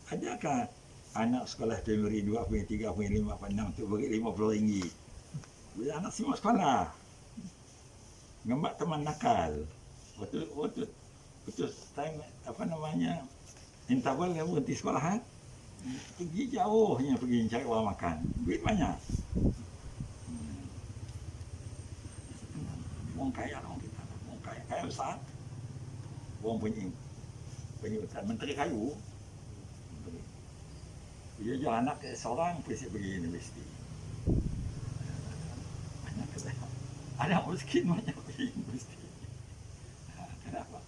Adakah anak sekolah primary 2.3, 5, 6 tu bagi RM50? Bila anak semua sekolah. Ngembak teman nakal. Waktu time apa namanya? Interval dia berhenti sekolahan. Pergi jauhnya pergi cari orang makan. Duit banyak. Orang kaya orang kita. Orang kaya besar. Orang punya menteri kayu. Dia jual anak seorang pergi universiti. Banyak kata. Anak miskin banyak pergi universiti. Kenapa?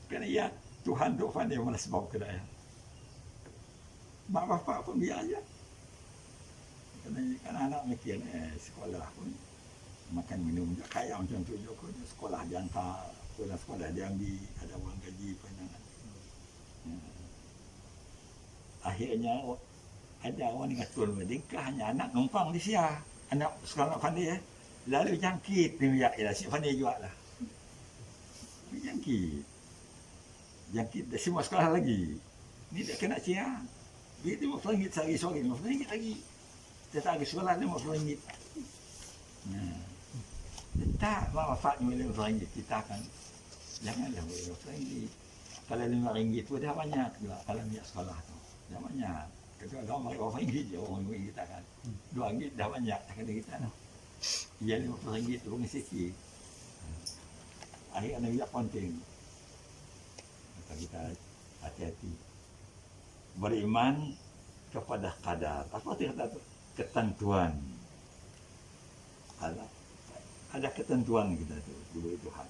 Kerana ya Tuhan dia mana sebab kedaya. Mak bapak pun biar aja. Kerana anak mikir sekolah pun makan minum je kaya macam tu je. Sekolah diantar, pulang sekolah diambil, ada uang gaji panjangan. Akhirnya ada orang dengan tuan berdingkah hanya anak numpang di sia. Anak sekolah pandai lalu jangkit dia ialah si pandai juga lah. Jangkit dah semua sekolah lagi. Ni dah kena sia. Dia RM50 sehari sore, RM50 lagi. Dia tak pergi sekolah RM50. Tak manfaatnya RM50 kita kan. Janganlah RM50. Kalau RM5 tu dah banyak juga kalau minyak sekolah tu. Dah banyak. Ketua agama RM5 je orang kita kan. RM2 dah banyak tak kena kita lah. Ya RM50 tu pun sikit. Akhirnya dia penting. Maka kita hati-hati. Beriman kepada qadar. Apa dia kata tu? Ketentuan. Ada ketentuan kita tu diberi Tuhan.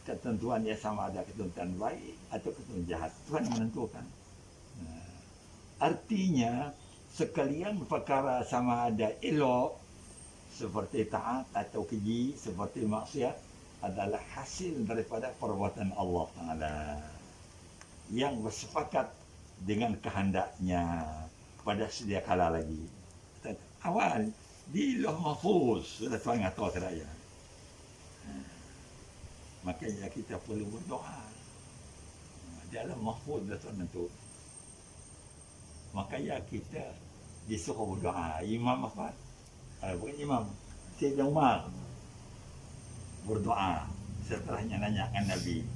Ketentuan dia sama ada ketentuan baik atau ketentuan jahat. Tuhan menentukan. Artinya sekalian perkara sama ada elok seperti taat atau keji seperti maksiat adalah hasil daripada perbuatan Allah Taala yang bersepakat dengan kehendaknya pada sedia kala lagi. Awal di Lauh Mahfuz sudah Tuhan ngatur keraya. Makanya kita perlu berdoa. Dalam Mahfuz dah Tuhan tentu. Makanya kita disuruh berdoa. Imam apa? Bukan imam. Sayyidina Umar berdoa setelahnya nanyakan Nabi.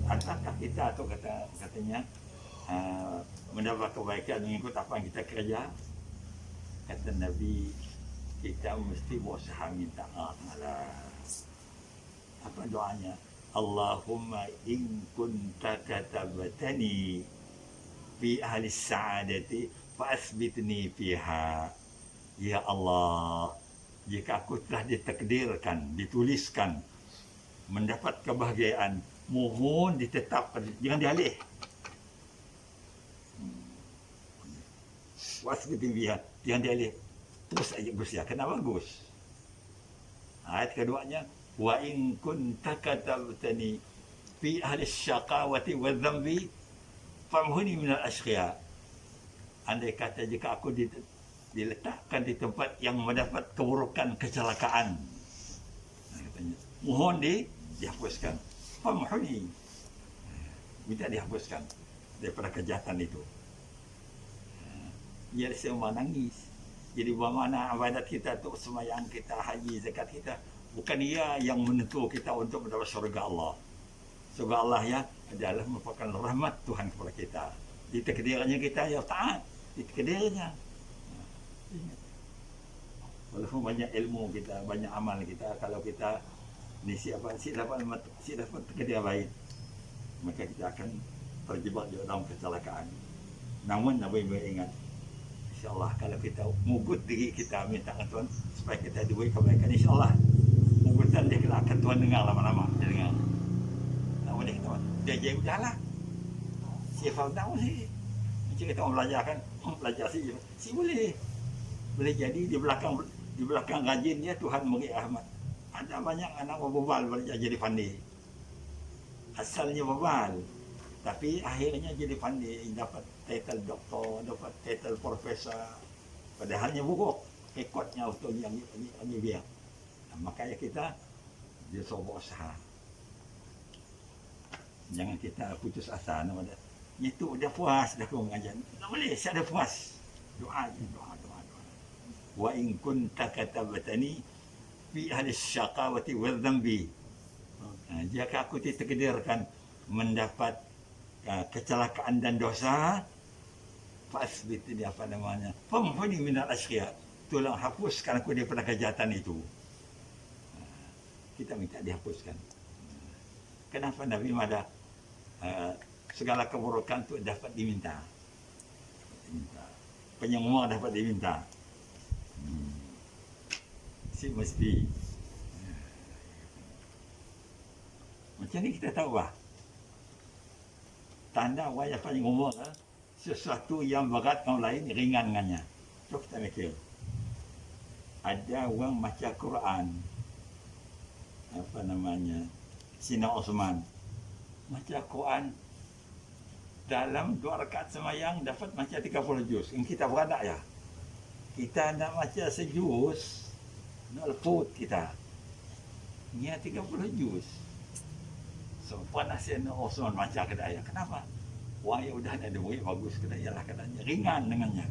Adakah kita atau katanya mendapat kebaikan mengikut apa yang kita kerja? Kata Nabi, kita mesti berusaha minta Allah. Apa doanya? Allahumma in kunta katabatani fi ahli sa'adati fa'asbitni fiha. Ya Allah, jika aku telah ditakdirkan, dituliskan mendapat kebahagiaan, mohon ditetapkan, jangan dialih. Wasbitni fiha, jangan dialih. Terus aja berusaha, kena bagus. Ayat keduanya, wa in kunta katabtani fi ahli syaqawati wa dhanbi famhuni minal ashqiya. Andai kata jika aku diletakkan di tempat yang mendapat keburukan, kecelakaan, katanya, mohon dihapuskan. Famhuni, minta dihapuskan daripada kejahatan itu. Jadi semua nangis. Jadi bagaimana ibadat kita tu, sembahyang kita, haji, zakat kita, bukan ia yang menentu kita untuk mendapat syurga Allah. Syurga Allah ya adalah merupakan rahmat Tuhan kepada kita. Di takdirnya kita ya taat, di takdirnya. Walaupun banyak ilmu kita, banyak amal kita, kalau kita ni si dapat takdir baik, maka kita akan terjebak dalam kecelakaan. Namun Nabi ingat, InsyaAllah kalau kita mugut diri kita minta Tuhan supaya kita diberi kebaikan, InsyaAllah mugutan dia akan Tuhan dengar lama-lama. Dia dengar. Tak boleh dia jadi udahlah. Si tahu sih. Macam kita orang belajar kan, belajar si boleh jadi di belakang rajin dia Tuhan beri rahmat. Ada banyak anak berbal belajar jadi pandai. Asalnya berbal, tapi akhirnya jadi pandai, dapat title doktor, dapat title profesor, padahalnya buruk rekodnya untuk yang biar. Makanya kita disuruh berusaha. Jangan kita putus asa. Itu dah puas dah kau mengajar. Tak boleh, saya dah puas. Doa je, doa. Wa in kunta katabatani fi ahli syaqawati wal dhanbi. Jika aku ditakdirkan mendapat kecelakaan dan dosa, fasbit dia apa namanya? Famhuni minal asqiya. Tolong hapuskan aku daripada kejahatan itu. Kita minta dihapuskan. Kenapa Nabi Mada segala keburukan itu dapat diminta. Penyemua dapat diminta. Si mesti macam ni kita tahu bah. Tanda orang yang paling umur sesuatu yang berat orang lain ringan dengannya. Cuba kita mikir. Ada orang baca Quran, apa namanya, Sina Osman, baca Quran dalam 2 rakaat semayang dapat baca 30 juz. Kita beradak ya. Kita nak baca sejuz, nak leput kita. Dia 30 juz. Sempat Sina Osman baca kedaya. Kenapa? Wah, ya udah ada murid bagus kedaya lah katanya. Ringan dengannya.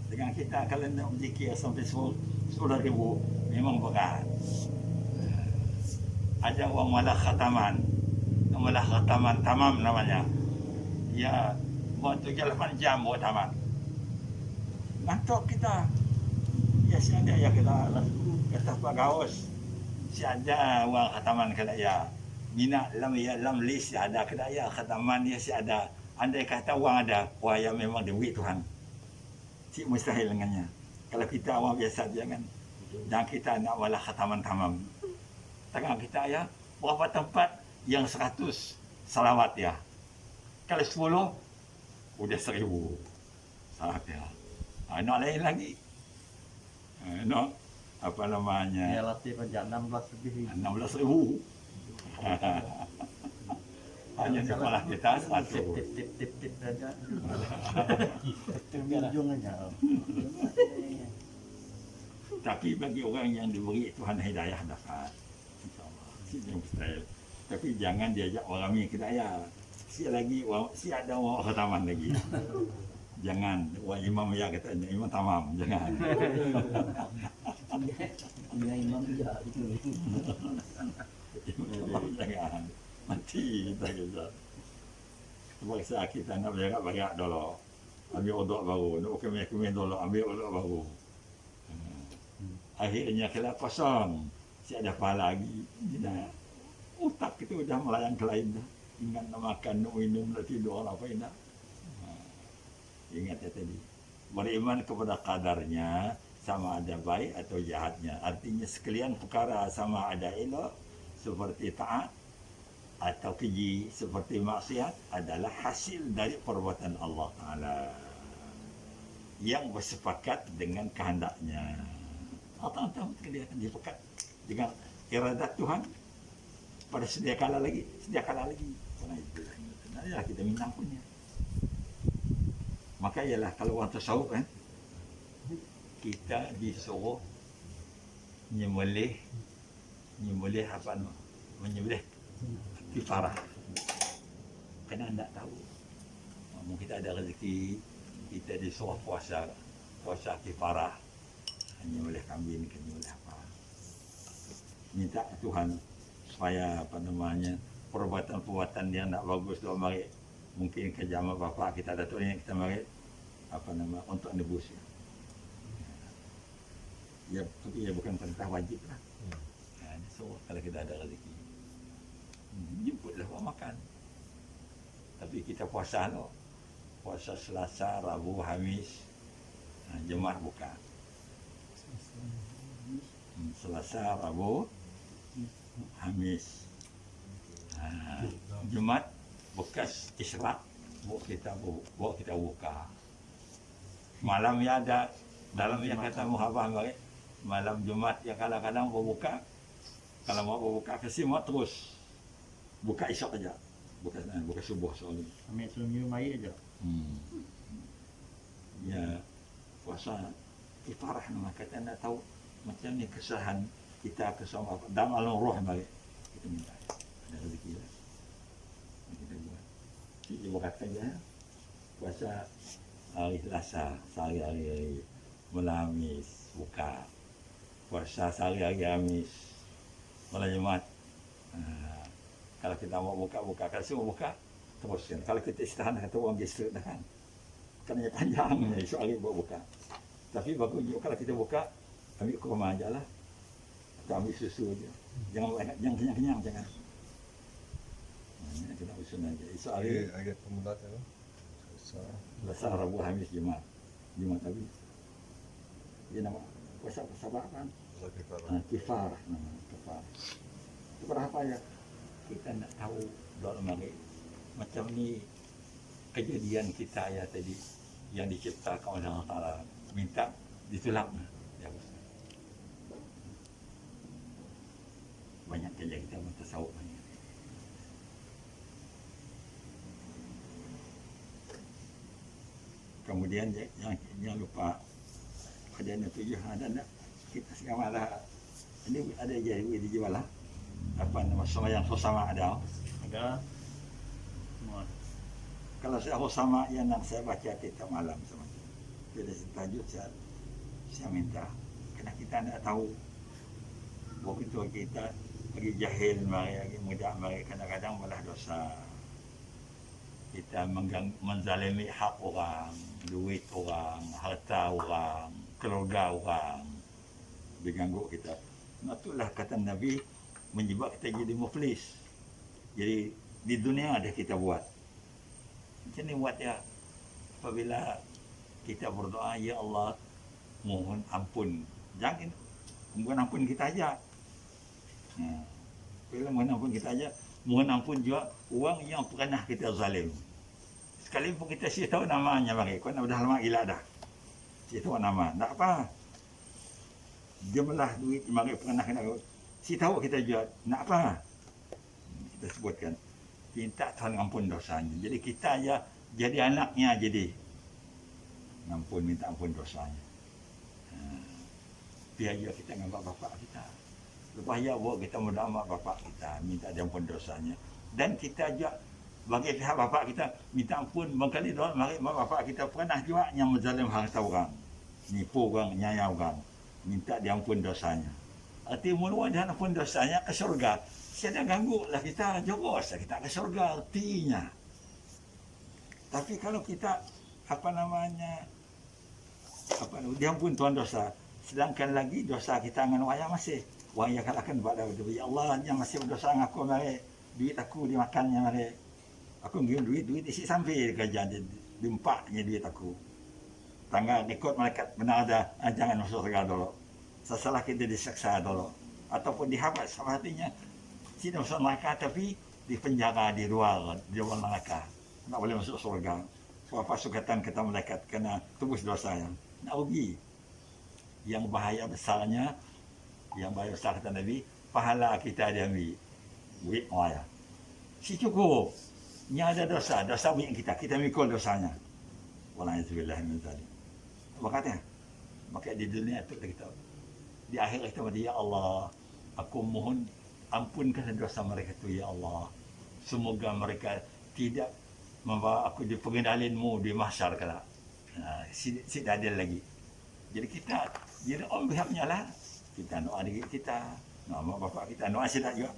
Dengan kita kalau nak berzikir sampai 10,000 memang berat. Ada orang malah khataman tamam namanya. Ya, buat 8 jam buat tamat. Ngantuk kita. Ya, si ada ya kita kata Pak Gaus. Si ada orang khataman kedaya. Minat lam list ada kedaya khataman dia si ada. Andai kata orang ada, wah ya memang diberi Tuhan. Si mustahil dengannya. Kalau kita orang biasa jangan. Dan kita nak malah khataman tamam. Tangan kita ya, berapa tempat yang 100 salawat ya. Kalau 10, udah 1000 salawat ya. Nak lain lagi. Nak apa namanya? Ya latih panjang 16 lebih. 16,000. Hanya sekolah kita satu. Tip saja. Ujung aja. Tapi bagi orang yang diberi Tuhan hidayah dapat. InsyaAllah. Itu mustahil. Tapi jangan diajak orang ni hidayah. Si ada orang khataman lagi. Jangan. Orang imam ya katanya. Imam tamam. Jangan. Ya imam ya itu. Jangan. Mati kita kata. Terpaksa kita nak banyak dulu. Ambil uduk baru. Nak kemih dulu. Ambil uduk baru. Akhirnya kita kosong. Si ada pahala lagi. Tidak. Otak kita sudah melayang ke lain dah. Ingat nak makan, nak minum, nak tidur, apa ingat. Ingat ya tadi. Beriman kepada kadarnya sama ada baik atau jahatnya. Artinya sekalian perkara sama ada elok seperti taat atau keji seperti maksiat adalah hasil dari perbuatan Allah Ta'ala yang bersepakat dengan kehendaknya. Allah Ta'ala dia akan dipekat dengan iradat Tuhan pada sedia kala lagi. Karena itu sebenarnya kita minang punya. Maka ialah kalau orang tasawuf kan, kita disuruh menyembelih apa no? Menyembelih kifarah. Kena anda tahu. Mungkin kita ada rezeki, kita disuruh puasa kifarah. Menyembelih kambing, menyembelih apa. Minta Tuhan supaya apa namanya perbuatan-perbuatan yang tak bagus tu mari mungkin ke jamaah bapa kita datuk ni kita mari apa nama untuk nebus ya. Tapi ya bukan perintah wajib lah. So kalau kita ada rezeki jemputlah orang makan. Tapi kita puasa no. Puasa Selasa, Rabu, Khamis. Jumaat buka. Selasa, Rabu, Khamis. Jumaat bekas Israk bawa kita buka. Malam ya ada dalam yang kata muhabah bagi malam Jumaat yang kadang-kadang berbuka. Kalau mau berbuka kasi mau terus buka isyak aja. Buka subuh soalnya. Ambil senyum air aja. Ya puasa kifarah nama kata nak tahu macam ni kesalahan kita kesama dalam alam roh bagi kita minta ada rezeki lah kita buat Ibu katanya puasa hari Selasa, sehari-hari malam Khamis buka. Puasa sehari-hari Khamis, malam Jumat. Kalau kita mau buka, kalau semua buka, teruskan. Kalau kita istirahat, kata orang biasa dah kan. Kerana panjangnya, esok hari buka. Tapi bagus juga kalau kita buka, ambil kurma aja lah. Atau ambil susu aja. Jangan banyak, jangan kenyang-kenyang, jangan. Kita usun aja. Esok hari, Agak pemuda tu. Selasa, Rabu, Khamis, Jumat. Jumat habis. Dia nama puasa apa kan? Kifar nama kifar. Itu berapa ya? Kita nak tahu dalam lagi macam ni kejadian kita ya tadi yang diciptakan oleh Allah Taala minta ditolak. Ya, banyak kerja kita bertasawuf banyak. Kemudian jangan lupa ada yang tujuh ada kita sekarang ada ini ada jadi dijual lah apa nama sembahyang bersama ada. Ada semua. Kalau saya bersama yang nak saya baca kitab malam sama bila tajuk saya minta kerana kita tidak tahu begitu kita lagi jahil mari lagi muda mari kadang-kadang malah dosa. Kita menzalimi hak orang, duit orang, harta orang, keluarga orang, diganggu kita. Itulah kata Nabi menyebab kita jadi muflis. Jadi di dunia ada kita buat. Macam ni buat ya. Apabila kita berdoa, ya Allah, mohon ampun. Jangan mohon ampun kita aja. Bila mohon ampun kita aja, mohon ampun juga orang yang pernah kita zalim. Sekalipun kita sih tahu namanya mari, kau dah lama gila dah. Sih tahu nama, tak apa. Jumlah duit mari pernah kena si tahu kita juga, nak apa? Kita sebutkan, minta Tuhan ampun dosanya. Jadi kita aja jadi anaknya jadi ampun, minta ampun dosanya. Biar juga kita dengan bapak kita. Lepas ya buat kita mudah mak bapak kita, minta dia ampun dosanya. Dan kita juga bagi pihak bapak kita minta ampun berkali doa mari mak bapak kita pernah juga yang menzalim harta orang, nipu orang, nyaya orang, minta dia ampun dosanya. Arti mula dia ampun dosanya ke syurga. Saya dah ganggu lah kita jogos, kita ke syurga artinya. Tapi kalau kita apa namanya dia ampun tuan dosa, sedangkan lagi dosa kita dengan wayang masih wayang kalahkan pada ya Allah yang masih berdosa ngaku mari duit aku dimakannya mari aku ngirim duit isi sampai kerja diempaknya duit aku tangga ikut malaikat benar ada jangan masuk surga dulu sesalah kita diseksa dulu ataupun dihabis sama hatinya tidak masuk neraka tapi dipenjara di luar neraka tak boleh masuk surga sebab sukatan kata malaikat kena tebus dosanya nak rugi yang bahaya besarnya yang bahaya besar kata Nabi pahala kita diambil duit waya si cukup ni ada dosa duit kita mikul dosanya wala'idzubillah min dzalik makanya maka di dunia itu kita di akhir kita berdoa ya Allah aku mohon ampunkan dosa mereka itu ya Allah semoga mereka tidak membawa aku di pengendalianmu di mahsyar kelak si adil lagi jadi kita jadi on pihaknya lah kita doa diri kita, doa mak bapak kita, doa saya juga.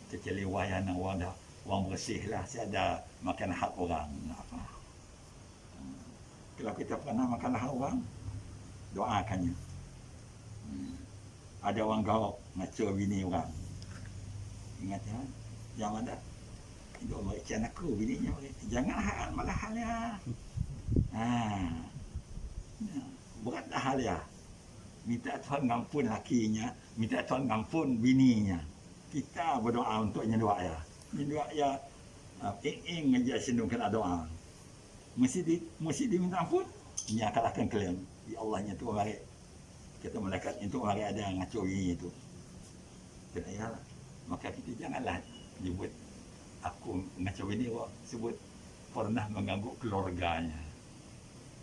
Kecuali wayan orang dah, orang bersih lah, saya ada makan hak orang. Apa? Kalau kita pernah makan hak orang, doakannya. Ada orang gauk, ngaco bini orang. Ingat ya, jangan ada. Itu Allah ikan aku bininya. Jangan hal, malah halnya. Berat dah hal ya. Minta Tuhan ngampun lakinya, minta Tuhan ngampun bininya. Kita berdoa untuknya doa ya. Ini doa ya, ing aja sindungkan doa. Mesti diminta ampun. Ini akan klaim. Ya Allahnya tu mari. Kata malaikat itu mari ada ngaco ini itu. Kata ya, maka kita janganlah sebut aku ngaco ini sebut pernah mengganggu keluarganya.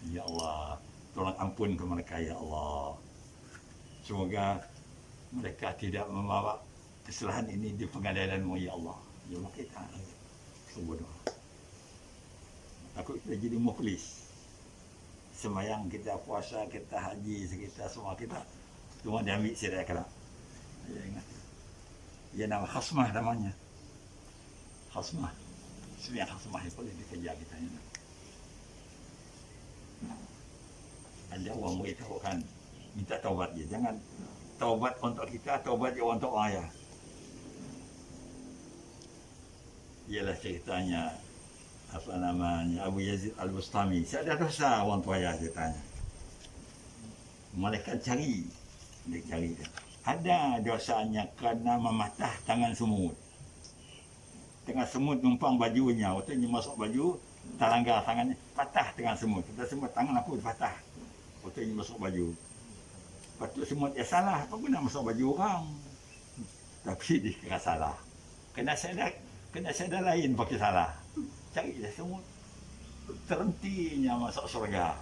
Ya Allah, tolong ampun ke mereka ya Allah. Semoga mereka tidak membawa kesalahan ini di pengadilan-Mu ya Allah. Ya Allah kita bodoh. Takut kita jadi muflis. Semayang kita, puasa kita, haji kita, semua kita semua diambil sirah kelak. Ya, ingat. Ya nama khasmah namanya. Khasmah. Sebenarnya khasmah itu boleh dikejar kita ini. Ada orang beritahu kan minta taubat je. Jangan taubat untuk kita, taubat je untuk orang lain. Ialah ceritanya apa namanya Abu Yazid Al-Bustami. Saya ada dosa orang tua saya ceritanya. Malaikat cari, dia cari dia. Ada dosanya kerana mematah tangan semut. Tengah semut numpang bajunya, waktu dia masuk baju, terlanggar tangannya, patah tangan semut. Kata semut, tangan aku patah. Waktu dia masuk baju. Patut semut, ya salah, apa guna masuk baju orang? Tapi dia kira salah. Kena sadar lain pakai salah. Cari dia semut. Terhentinya masuk surga.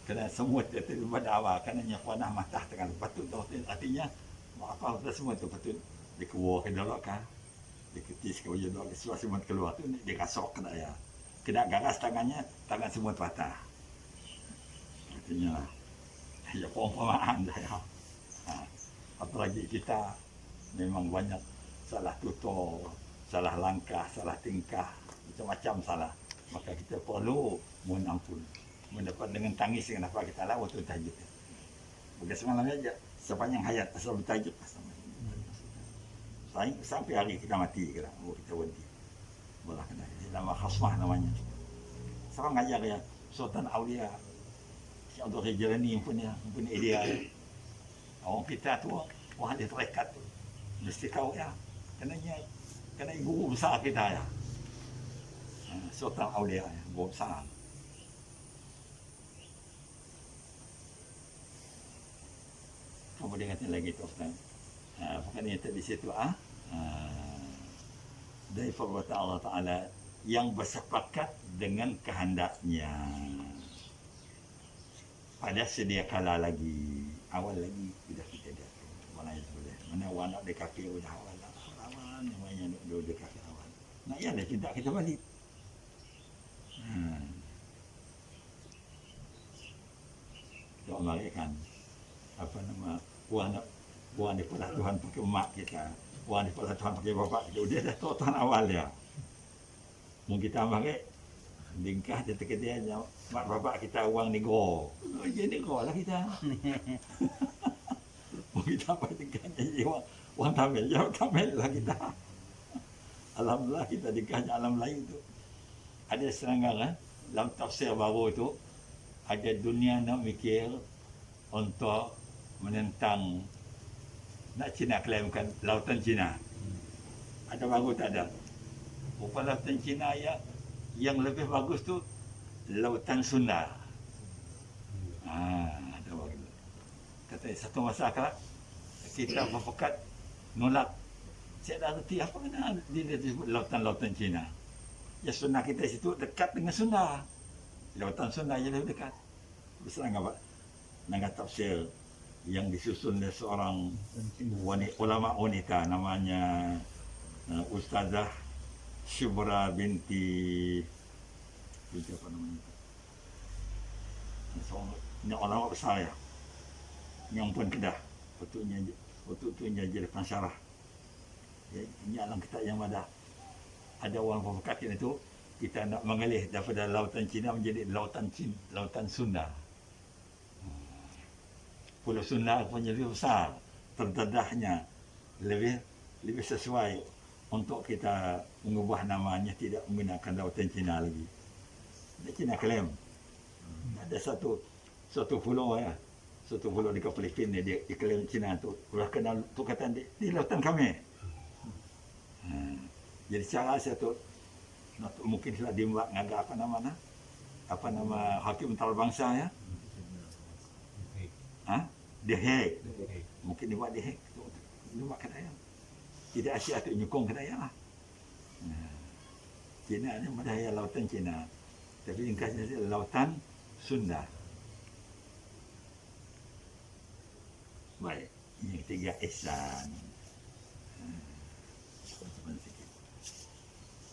Kena semut itu berdawa, kerana panah matah tangan. Patut artinya, apa semut tu patut dikeluar ke dalam kan? Dia ketis ke wajah dua, sesuai semut keluar tu dia kasok kena ya. Kena garas tangannya, tangan semut patah. Artinya lah, ya perumpamaan saya. Apalagi kita memang banyak salah tutur, salah langkah, salah tingkah, macam-macam salah. Maka kita perlu mohon ampun. Mendapat dengan tangis dengan apa kita lawan tu tahajud. Bagi semalam aja sepanjang hayat asal bertajud sampai hari kita mati kita berhenti. Bolah kena. Nama khasmah namanya. Seorang ngajar ya Sultan Aulia. Si Abdul Hijrani punya idea. Orang kita tu orang dia terikat tu. Mesti tahu ya. Kena guru besar kita ya. Sultan Aulia ya, guru besar. Kemudian kata lagi tu Ustaz. Bukan yang di situ dari perbuatan Allah Ta'ala yang bersepakat dengan kehendaknya pada sedia kala lagi awal lagi sudah kita dah mana yang boleh mana wana de kaki udah awal lawan namanya dua de kaki awal nak ya dah tidak kita balik doa mari kan apa nama Tuhan daripada Tuhan pakai mak kita, Tuhan daripada Tuhan pakai bapak kita. Dia dah tahu Tuhan awal dia. Mungkin kita pakai lingkah dia terkedia mak bapak kita uang negro. Jadi negro lah kita. Mungkin kita pakai tingkah jadi uang tamil lah kita. Alhamdulillah kita tingkahnya alam lain tu. Ada serangga dalam tafsir baru tu ada dunia nak mikir untuk menentang nak Cina klaimkan lautan Cina. Ada bagus tak ada? Bukan lautan Cina ya, yang lebih bagus tu lautan Sunda. Ada bagus. Kata satu masa kelak kita berpekat nolak. Saya dah reti apa kena dia disebut lautan Cina. Ya Sunda kita situ dekat dengan Sunda. Lautan Sunda je lebih dekat. Berserang apa? Nangga tafsir yang disusun oleh seorang ulama wanita namanya Ustazah Syubra binti apa namanya? Seorang ulama besar ya. Yang pun Kedah. Waktu tu jadi pensyarah. Ya, ini alam kita yang ada orang berkata itu kita nak mengalih daripada lautan Cina menjadi lautan Sunda. Pulau Sunda punya lebih besar, terdedahnya lebih sesuai untuk kita mengubah namanya tidak menggunakan lautan Cina lagi. Cina klaim ada satu pulau ya, satu pulau di Filipina dia klaim Cina tu, sudah kenal tu kata di lautan kami. Jadi cara saya tu mungkin telah dibuat ngagak apa nama hakim antarabangsa ya. Dia hack. Mungkin dia buat dia hack. Dia buat kedai. Tidak Asia tu nyukung kedai lah. Cina ni madaya lautan Cina. Tapi ringkasnya dia lautan Sunda. Baik. Yang ketiga ihsan.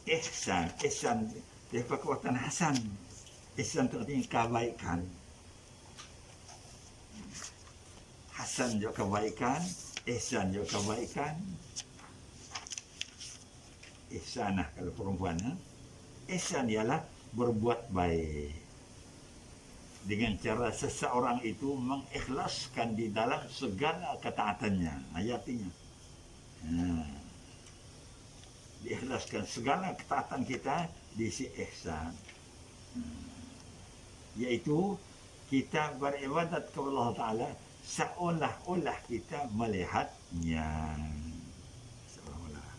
ihsan. Ihsan dia perkuatan hasan. Ihsan itu artinya kebaikan. Hasan juga kebaikan, ihsan juga kebaikan. Ihsanah kalau perempuan. Ihsan ialah berbuat baik. Dengan cara seseorang itu mengikhlaskan di dalam segala ketaatannya. Artinya. Diikhlaskan segala ketaatan kita diisi ihsan. Yaitu kita beribadat kepada Allah Ta'ala seolah-olah kita melihatnya. Seolah-olah.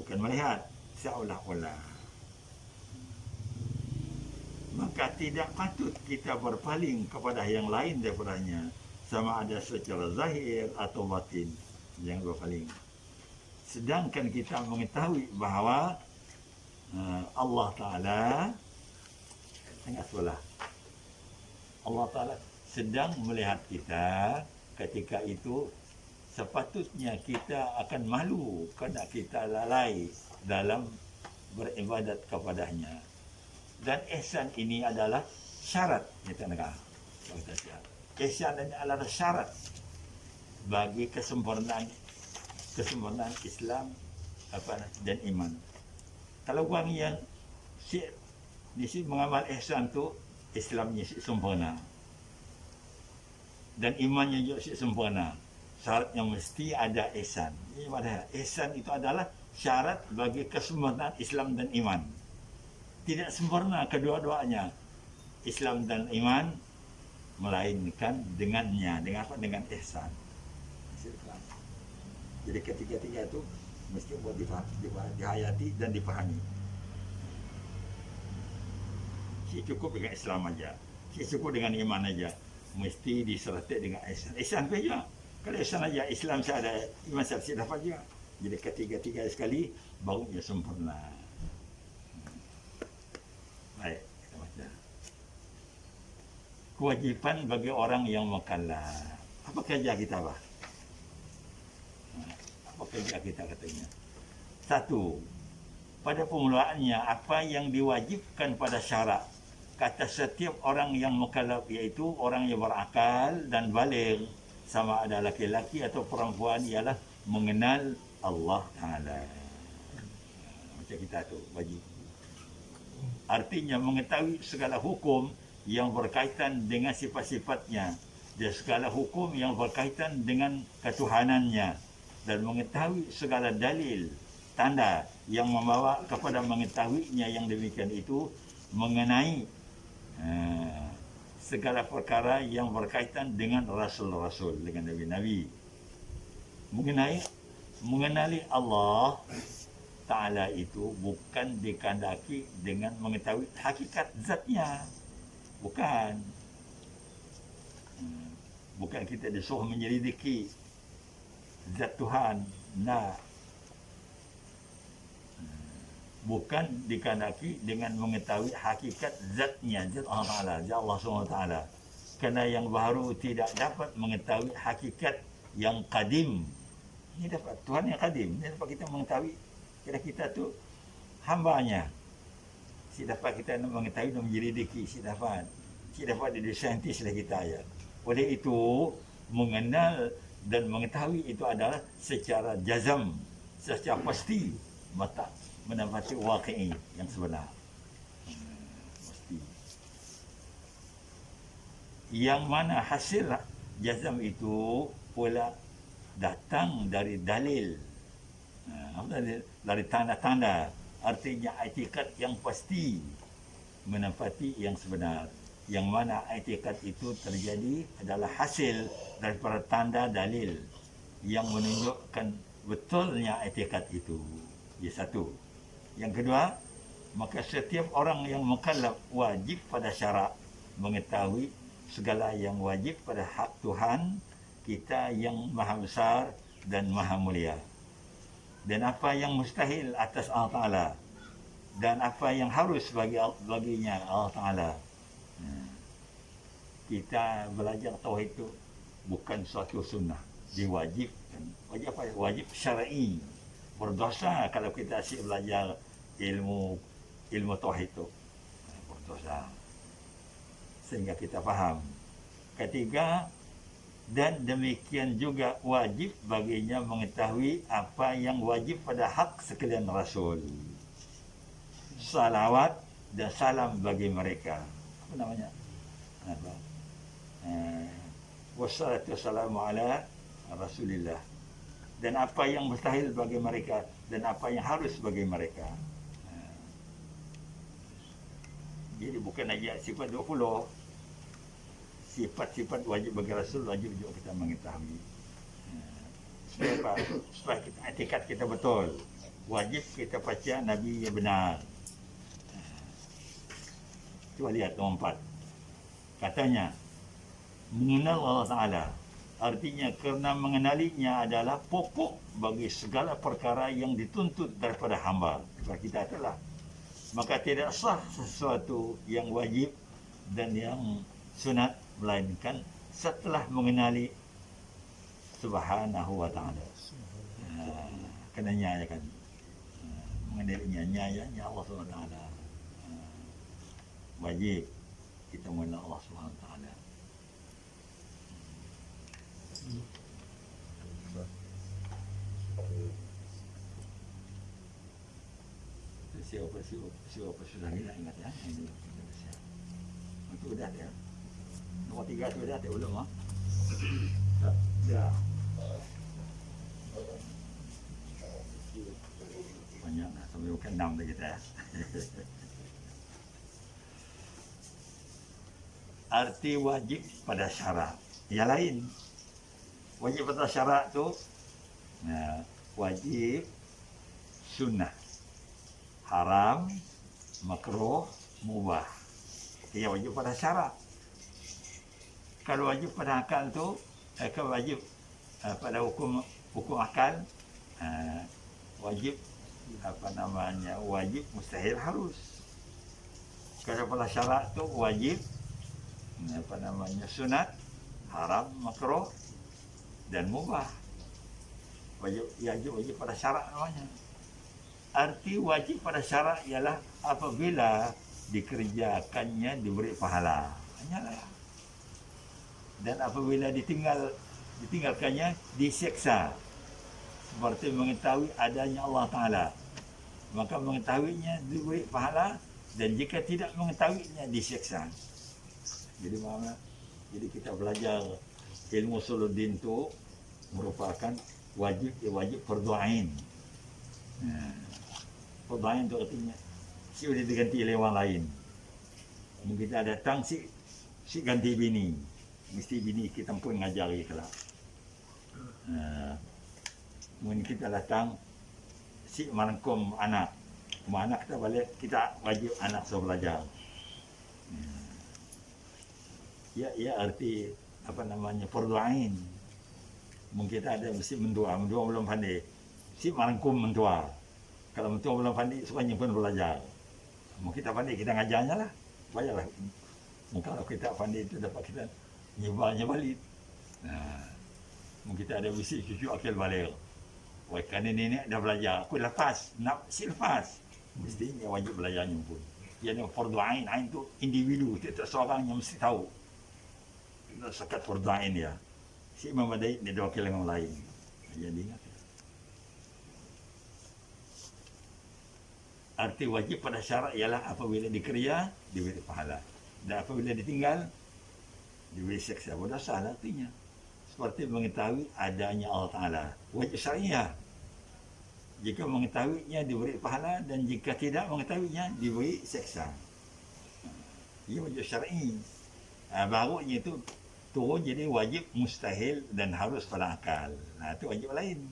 Bukan melihat, seolah-olah. Maka tidak patut kita berpaling kepada yang lain daripadanya, sama ada secara zahir atau batin yang berpaling. Sedangkan kita mengetahui bahawa Allah Ta'ala Allah Ta'ala sedang melihat kita. Ketika itu sepatutnya kita akan malu kerana kita lalai dalam beribadat kepadanya. Dan ihsan ini adalah syarat. Ihsan ini adalah syarat bagi kesempurnaan Islam dan iman. Kalau orang yang mengamal ihsan tu, Islamnya sempurna dan imannya juga sempurna. Syaratnya mesti ada ihsan. Ihsan itu adalah syarat bagi kesempurnaan Islam dan iman. Tidak sempurna kedua-duanya, Islam dan iman, melainkan dengannya. Dengan ihsan. Jadi ketiga-tiga itu mesti buat dihayati dan dipahami. Cukup dengan Islam aja, cukup dengan iman aja, mesti disertai dengan ihsan. Ihsan saja. Kalau ihsan aja, Islam saya ada, iman saya dapat juga. Jadi ketiga-tiga sekali barunya sempurna. Baik, kita baca. Kewajipan bagi orang yang mukallaf. Apa kerja kita, Pak? Apa kerja kita katanya? Satu, pada permulaannya apa yang diwajibkan pada syarak kata setiap orang yang mukallaf, iaitu orang yang berakal dan baligh, sama ada laki-laki atau perempuan, ialah mengenal Allah Ta'ala. Macam kita tu wajib. Artinya mengetahui segala hukum yang berkaitan dengan sifat-sifatnya dan segala hukum yang berkaitan dengan ketuhanannya, dan mengetahui segala dalil, tanda yang membawa kepada mengetahuinya yang demikian itu, mengenai segala perkara yang berkaitan dengan Rasul-Rasul, dengan Nabi-Nabi, mengenali Allah Ta'ala itu bukan dikandaki dengan mengetahui hakikat zatnya. Bukan kita disuruh menyelidiki zat Tuhan. Bukan dikandaki dengan mengetahui hakikat zatnya, zat Allah Ta'ala, zat Allah SWT. Kerana yang baru tidak dapat mengetahui hakikat yang kadim. Ini dapat Tuhan yang kadim. Ini dapat kita mengetahui kerana kita tu hambanya. Si dapat kita nak mengetahui dan menyelidiki, si dapat jadi saintis lah kita ya. Oleh itu, mengenal dan mengetahui itu adalah secara jazam, secara pasti mata menempati waqi' yang sebenar. Pasti. Yang mana hasil jazam itu pula datang dari dalil. Dari tanda-tanda, artinya etikat yang pasti menempati yang sebenar. Yang mana etikat itu terjadi adalah hasil daripada tanda dalil yang menunjukkan betulnya etikat itu. Ini satu. Yang kedua, maka setiap orang yang mukallaf wajib pada syarak mengetahui segala yang wajib pada hak Tuhan kita yang maha besar dan maha mulia, dan apa yang mustahil atas Allah Ta'ala, dan apa yang harus baginya Allah Ta'ala. Kita belajar tauhid itu bukan suatu sunnah, diwajibkan. Wajib apa? Wajib syar'i. Berdosa kalau kita asyik belajar ilmu tauhid itu. Putuslah. Sehingga kita faham. Ketiga, dan demikian juga wajib baginya mengetahui apa yang wajib pada hak sekalian Rasul. Salawat dan salam bagi mereka. Apa namanya? Apa? Wassalatu wassalamu ala Rasulillah. Dan apa yang mustahil bagi mereka dan apa yang harus bagi mereka. Jadi bukan aja sifat 20. Sifat-sifat wajib bagi Rasul wajib juga kita mengetahui. Supaya apa? Supaya kita, etikat kita betul. Wajib kita baca Nabi yang benar. Cuba lihat nomor 4. Katanya, mengenal Allah Ta'ala. Artinya kerana mengenalinya adalah pokok bagi segala perkara yang dituntut daripada hamba. Sebab kita itulah. Maka tidak sah sesuatu yang wajib dan yang sunat melainkan setelah mengenali Subhanahu wa Ta'ala. Kena nyayakan. Mengenalinya, nyayanya Allah Subhanahu wa Ta'ala. Wajib kita mengenal Allah Subhanahu wa Ta'ala. Siapa sudah ingat ya? Itu dah ya. Nomor 3 tu dah ulum ah. Dah. Banyak dah sampai bukan 6 dah kita ya. Arti wajib pada syarat. Yang lain. Wajib pada syarat tu wajib, sunnah, haram, makruh, mubah. Ia wajib pada syarat. Kalau wajib pada akal tu, kalau wajib pada hukum akal, wajib wajib mustahil harus. Kalau pada syarat tu wajib sunat, haram, makruh dan mubah. Wajib pada syarat namanya. Arti wajib pada syarat ialah apabila dikerjakannya diberi pahala. Hanyalah. Dan apabila ditinggalkannya disiksa. Seperti mengetahui adanya Allah Ta'ala. Maka mengetahuinya diberi pahala dan jika tidak mengetahuinya disiksa. Jadi mana? Jadi kita belajar ilmu usuluddin itu merupakan wajib fardu ain. Fardu ain itu artinya si boleh diganti oleh orang lain. Mungkin kita datang si ganti bini. Mesti bini kita pun ngajari kelak. Mungkin kita datang si merangkum anak. Anak kita balik, kita wajib anak suruh belajar. Ya arti fardu ain. Mungkin kita ada mesti mendua belum pandai. Si merangkum mentua. Kalau mentua belum pandai, semuanya pun belajar. Mungkin kita pandai, kita ngajarnya lah. Bayarlah. Mungkin kalau kita pandai itu dapat kita nyebarnya balik. Mungkin kita ada mesti cucu akil balik. Wah, kerana nenek dah belajar. Aku lepas, nak si lepas. Mestinya wajib belajarnya pun. Ia ni fardu ain. Ain tu individu. Tidak seorang yang mesti tahu. Sekat fardu ain dia. Si Imam Badai dia wakil dengan orang lain. Jadi ingat. Arti wajib pada syarat ialah apabila dikerja diberi pahala. Dan apabila ditinggal diberi siksa. Berdosa lah artinya. Seperti mengetahui adanya Allah Ta'ala. Wajib syariah. Jika mengetahuinya diberi pahala dan jika tidak mengetahuinya diberi siksa. Ia wajib syar'i. Barunya itu turun jadi wajib mustahil dan harus pada akal. Itu wajib lain.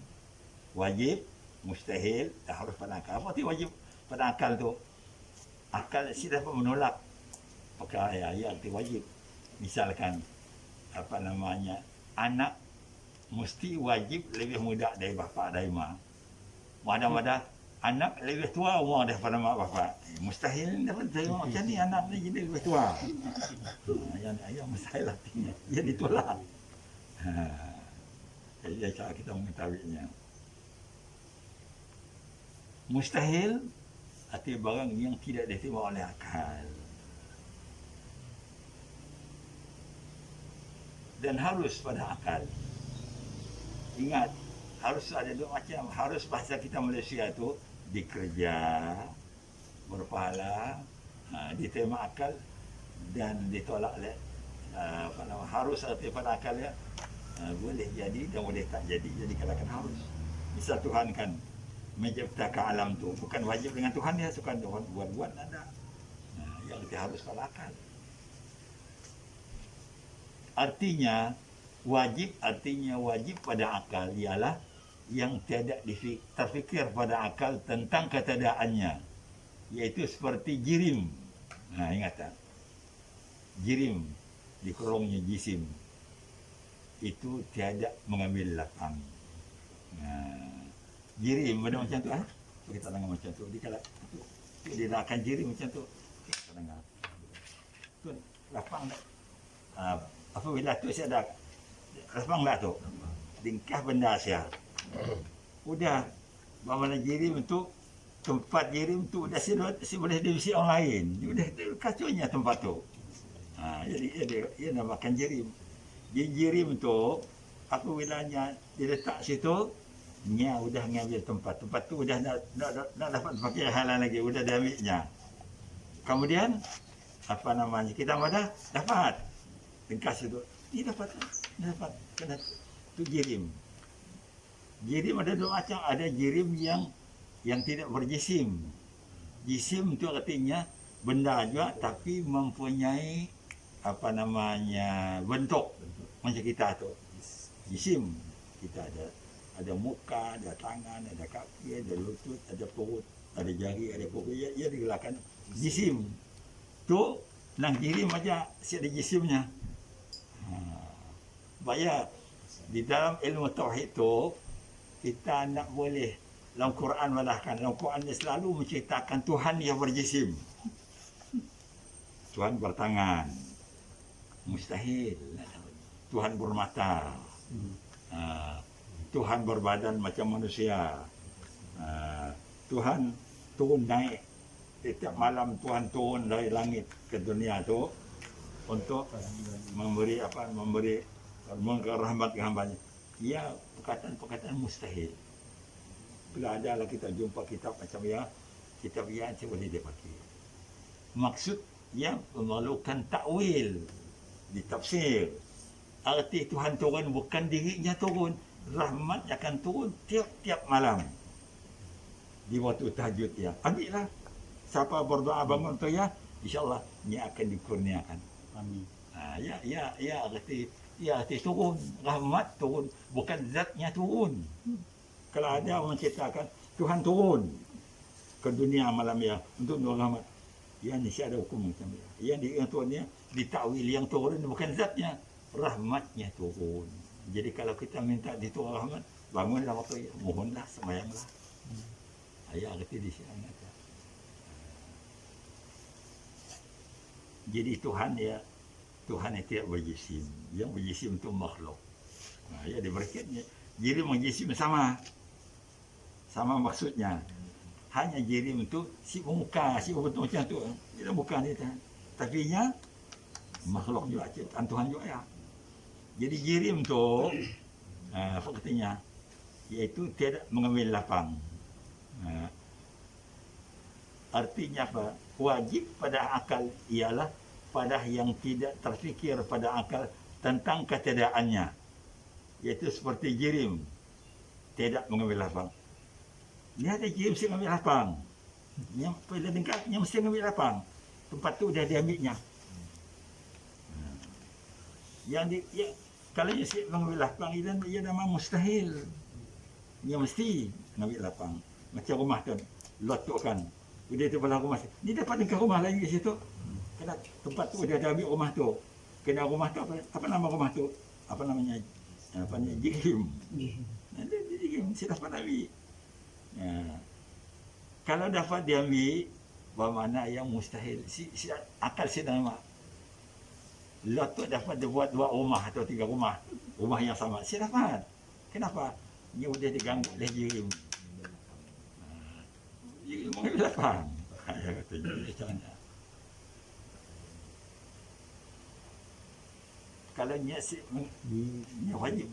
Wajib mustahil dan harus pada akal. Apa arti wajib pada akal tu? Akal si dapat menolak perkara yang arti wajib. Misalkan anak mesti wajib lebih muda dari bapa dari mak. Mana-mana anak lebih tua umur daripada mak bapa. Mustahil dapat tengok macam ni anak ni jadi lebih tua. Yang mustahil artinya. Ia ditolak. Jadi cara kita mengetahuinya. Mustahil arti barang yang tidak diterima oleh akal. Dan harus pada akal. Ingat, harus ada dua macam. Harus bahasa kita Malaysia tu dikerja, berpahala, diterima akal dan ditolak oleh harus arti pada akal ya. Boleh jadi dan boleh tak jadi. Jadi katakan harus. Misal Tuhan kan menciptakan alam tu bukan wajib dengan Tuhan dia, suka Tuhan buat-buat ada. Yang kita harus pada akal. Artinya wajib pada akal ialah yang tidak terfikir pada akal tentang keadaannya, iaitu seperti jirim. Ingat tak? Jirim dikurungnya jisim itu tiada mengambil lapang. Jirim benda macam tu kita dengar macam tu dia nak akan jirim macam tu kita dengar tu lapang tak? Apabila tu saya dah lapang lah tu tingkah benda saya udah bagaimana jirim tu tempat jirim tu dah si boleh diisi orang lain udah kacaunya tempat tu. Jadi dia namakan jirim. Jirim tu apabila dia letak situ nya udah ngambil tempat tu udah nak dapat pakai halal lagi udah diambilnya. Kemudian apa namanya kita dah dapat ringkas itu dia dapat kena tu jirim. Jirim ada dua macam, ada jirim yang tidak berjisim. Jisim itu artinya benda juga tapi mempunyai apa namanya bentuk macam kita tu. Jisim kita ada muka, ada tangan, ada kaki, ada lutut, ada perut, ada jari, ada pokok. Ia digelarkan jisim. Tu nang jirim aja si ada jisimnya. Bayar di dalam ilmu tauhid tu kita nak boleh dalam Quran malahkan. Dalam Quran dia selalu menceritakan Tuhan yang berjisim. Tuhan bertangan. Mustahil. Tuhan bermata. Tuhan berbadan macam manusia. Tuhan turun naik. Setiap malam Tuhan turun dari langit ke dunia tu untuk memberi rahmat ke hamba-Nya. Ia perkataan mustahil. Bila ada lah kita jumpa kitab macam ya, kitab yang boleh dia pakai. Maksud yang memerlukan takwil, ditafsir. Arti Tuhan turun bukan dirinya turun, rahmat akan turun tiap-tiap malam. Di waktu tahajud ya. Ambillah. Siapa berdoa bangun tu ya, insya-Allah dia akan dikurniakan. Amin. Arti turun, rahmat turun, bukan zatnya turun. Kalau ada orang ceritakan Tuhan turun ke dunia malam ya untuk rahmat, yang ni ada hukum macam ni. Yang turunnya ditakwil yang turun bukan zatnya, rahmatnya turun. Jadi kalau kita minta diturun rahmat, bangunlah waktu ya, mohonlah, sembahyanglah. Ayat arti di sini. Jadi Tuhan yang tidak berjisim. Yang berjisim itu makhluk. Ya diberikannya. Jadi berjisim sama maksudnya. Hanya jirim itu si muka, si betul macam tu. Dia bukan dia. Tapi nya makhluk juga ciptaan Tuhan juga ya. Jadi jirim tu faktanya iaitu tidak mengambil lapang. Artinya apa? Wajib pada akal ialah pada yang tidak terfikir pada akal tentang ketiadaannya. Iaitu seperti jirim tidak mengambil lapang. Dia ada jirim mesti mengambil lapang. Yang pada tingkatnya mesti mengambil lapang. Tempat tu dah diambilnya. Kalau dia siap mengambil lapang, ia nama mustahil. Dia mesti mengambil lapang. Macam rumah tu, lotukkan. Dia tu pada rumah. Dia dapat tingkah rumah lagi di situ. Kena tempat tu dia dah ambil rumah tu. Kena rumah tu apa nama rumah tu? Apa namanya? Jirim. Dia jirim mesti dapat ambil. Kalau dapat diambil, bermakna yang mustahil. Akal sedang mak. Lot tu dapat dia buat 2 rumah atau 3 rumah. Rumah yang sama. Saya dapat. Kenapa? Dia boleh diganggu oleh jirim. Jirim mengambil lapang. Dia kata, jadi macam mana? Kalau niat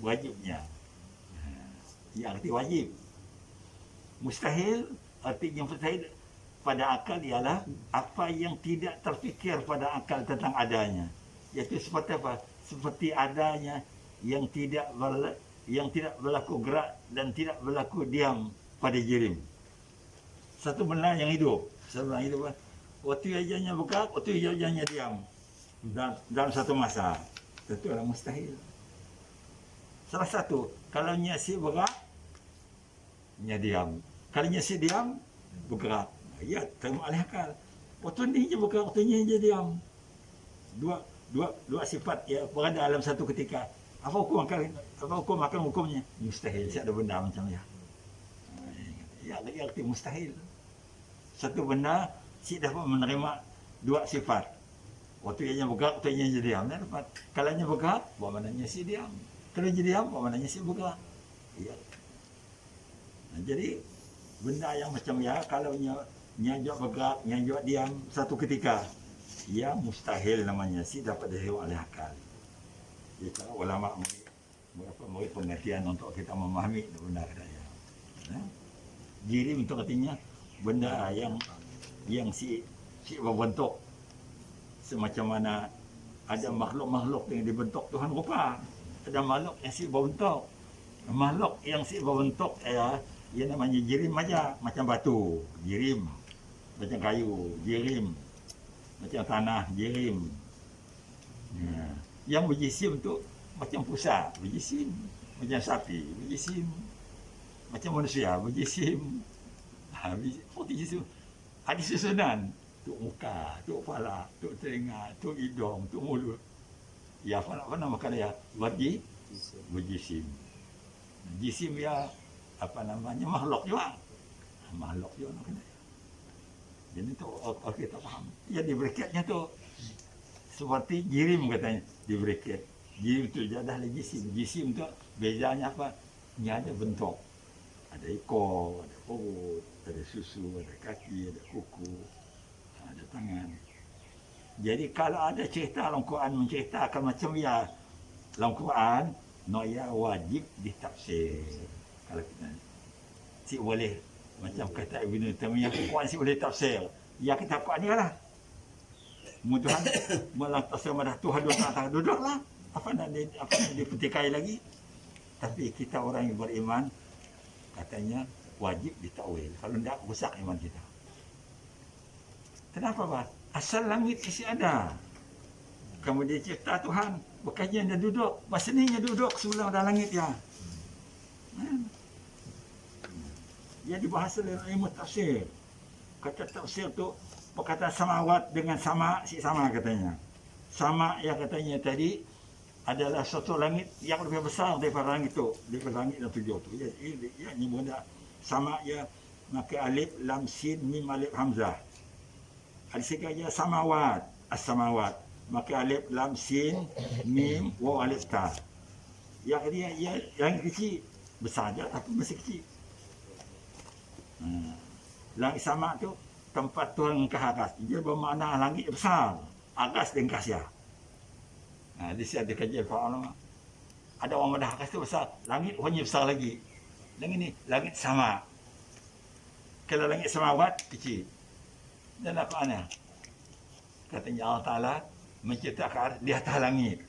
wajibnya. Yang arti wajib. Mustahil, artinya mustahil pada akal ialah apa yang tidak terfikir pada akal tentang adanya. Iaitu seperti apa? Seperti adanya yang tidak berlaku gerak dan tidak berlaku diam pada jirim. Satu benda yang hidup. Satu benda yang hidup. Waktu ijazahnya bergerak, waktu ijazahnya diam. Dalam satu masa. Tentu adalah mustahil. Salah satu, kalau nyasi bergerak, nya diam. Kalau nyasi diam, bergerak. Ya, terima alih akal. Waktu ni je bergerak, waktu ni je diam. Dua sifat ya berada dalam satu ketika. Apa hukum akan hukumnya? Mustahil. Tidak ada benda macam ya. Ya, lagi arti mustahil. Satu benda si dapat menerima dua sifat. Waktu ia bergerak, waktu ia diam. Dapat. Kalau ia bergerak, buat mananya si diam. Kalau ia diam, buat mananya si bergerak. Ya. Nah, jadi benda yang macam ya, kalau nyajak bergerak, nyajak diam satu ketika, ya mustahil namanya si dapat dihewak oleh akal. Jadi kalau ulama beri pengertian untuk kita memahami benda kedaya. Nah, jirim itu artinya benda yang si berbentuk semacam mana ada makhluk-makhluk yang dibentuk Tuhan rupa. Ada makhluk yang si berbentuk. Makhluk yang si berbentuk ia namanya jirim aja, macam batu, jirim. Macam kayu, jirim. Macam tanah, jirim. Ya. Yang berjisim tu macam pusat, berjisim. Macam sapi, berjisim. Macam manusia, berjisim. Berjisim. Ada susunan. Tuk muka, tuk kepala, tuk telinga, tuk hidung, tuk mulut. Ya, apa nama dia? Berjisim. Jisim ya, apa namanya, makhluk juga. Makhluk juga nak kena. Jadi tu kita faham. Ya, di bracketnya tu seperti jirim katanya, di bracket. Jirim tu adalah jisim. Jisim tu bezanya apa? Dia ada bentuk. Ada ekor, ada perut, ada susu, ada kaki, ada kuku, ada tangan. Jadi kalau ada cerita dalam Quran menceritakan macam ya dalam Quran, ya wajib ditafsir. Kalau kita si boleh macam kata Ibnu Taimiyah, Quran si boleh tafsir. Ya kita Quran ni lah. Tuhan melantaskan madah Tuhan duduklah. Apa nak dipetikai lagi? Tapi kita orang yang beriman katanya wajib ditakwil. Kalau tidak rusak iman kita. Kenapa, Pak? Asal langit isi ada. Kemudian cipta Tuhan, bukannya dia duduk, masninya duduk sebelum ada langit ya. Dia dibahas oleh ilmu tafsir. Kata tafsir tu perkataan samawat dengan sama, si sama katanya. Sama yang katanya tadi adalah satu langit yang lebih besar daripada langit tu, daripada langit yang tujuh tu. Ya, ini benda sama ya, maka alif lam sin mim alif hamzah. Ada sekali samawat, as-samawat. Maka alif lam sin mim waw alif ta. Yang dia yang kecil besar je tapi masih kecil. Langit sama tu tempat Tuhan ke atas. Dia bermakna langit besar, atas dan kasya. Di sini ada kajian para ulama. Ada orang dah atas tu besar, langit hanya besar lagi. Dan ini langit sama. Kalau langit samawat kecil. Dan apa aneh? Katanya Allah Ta'ala menciptakan di atas langit.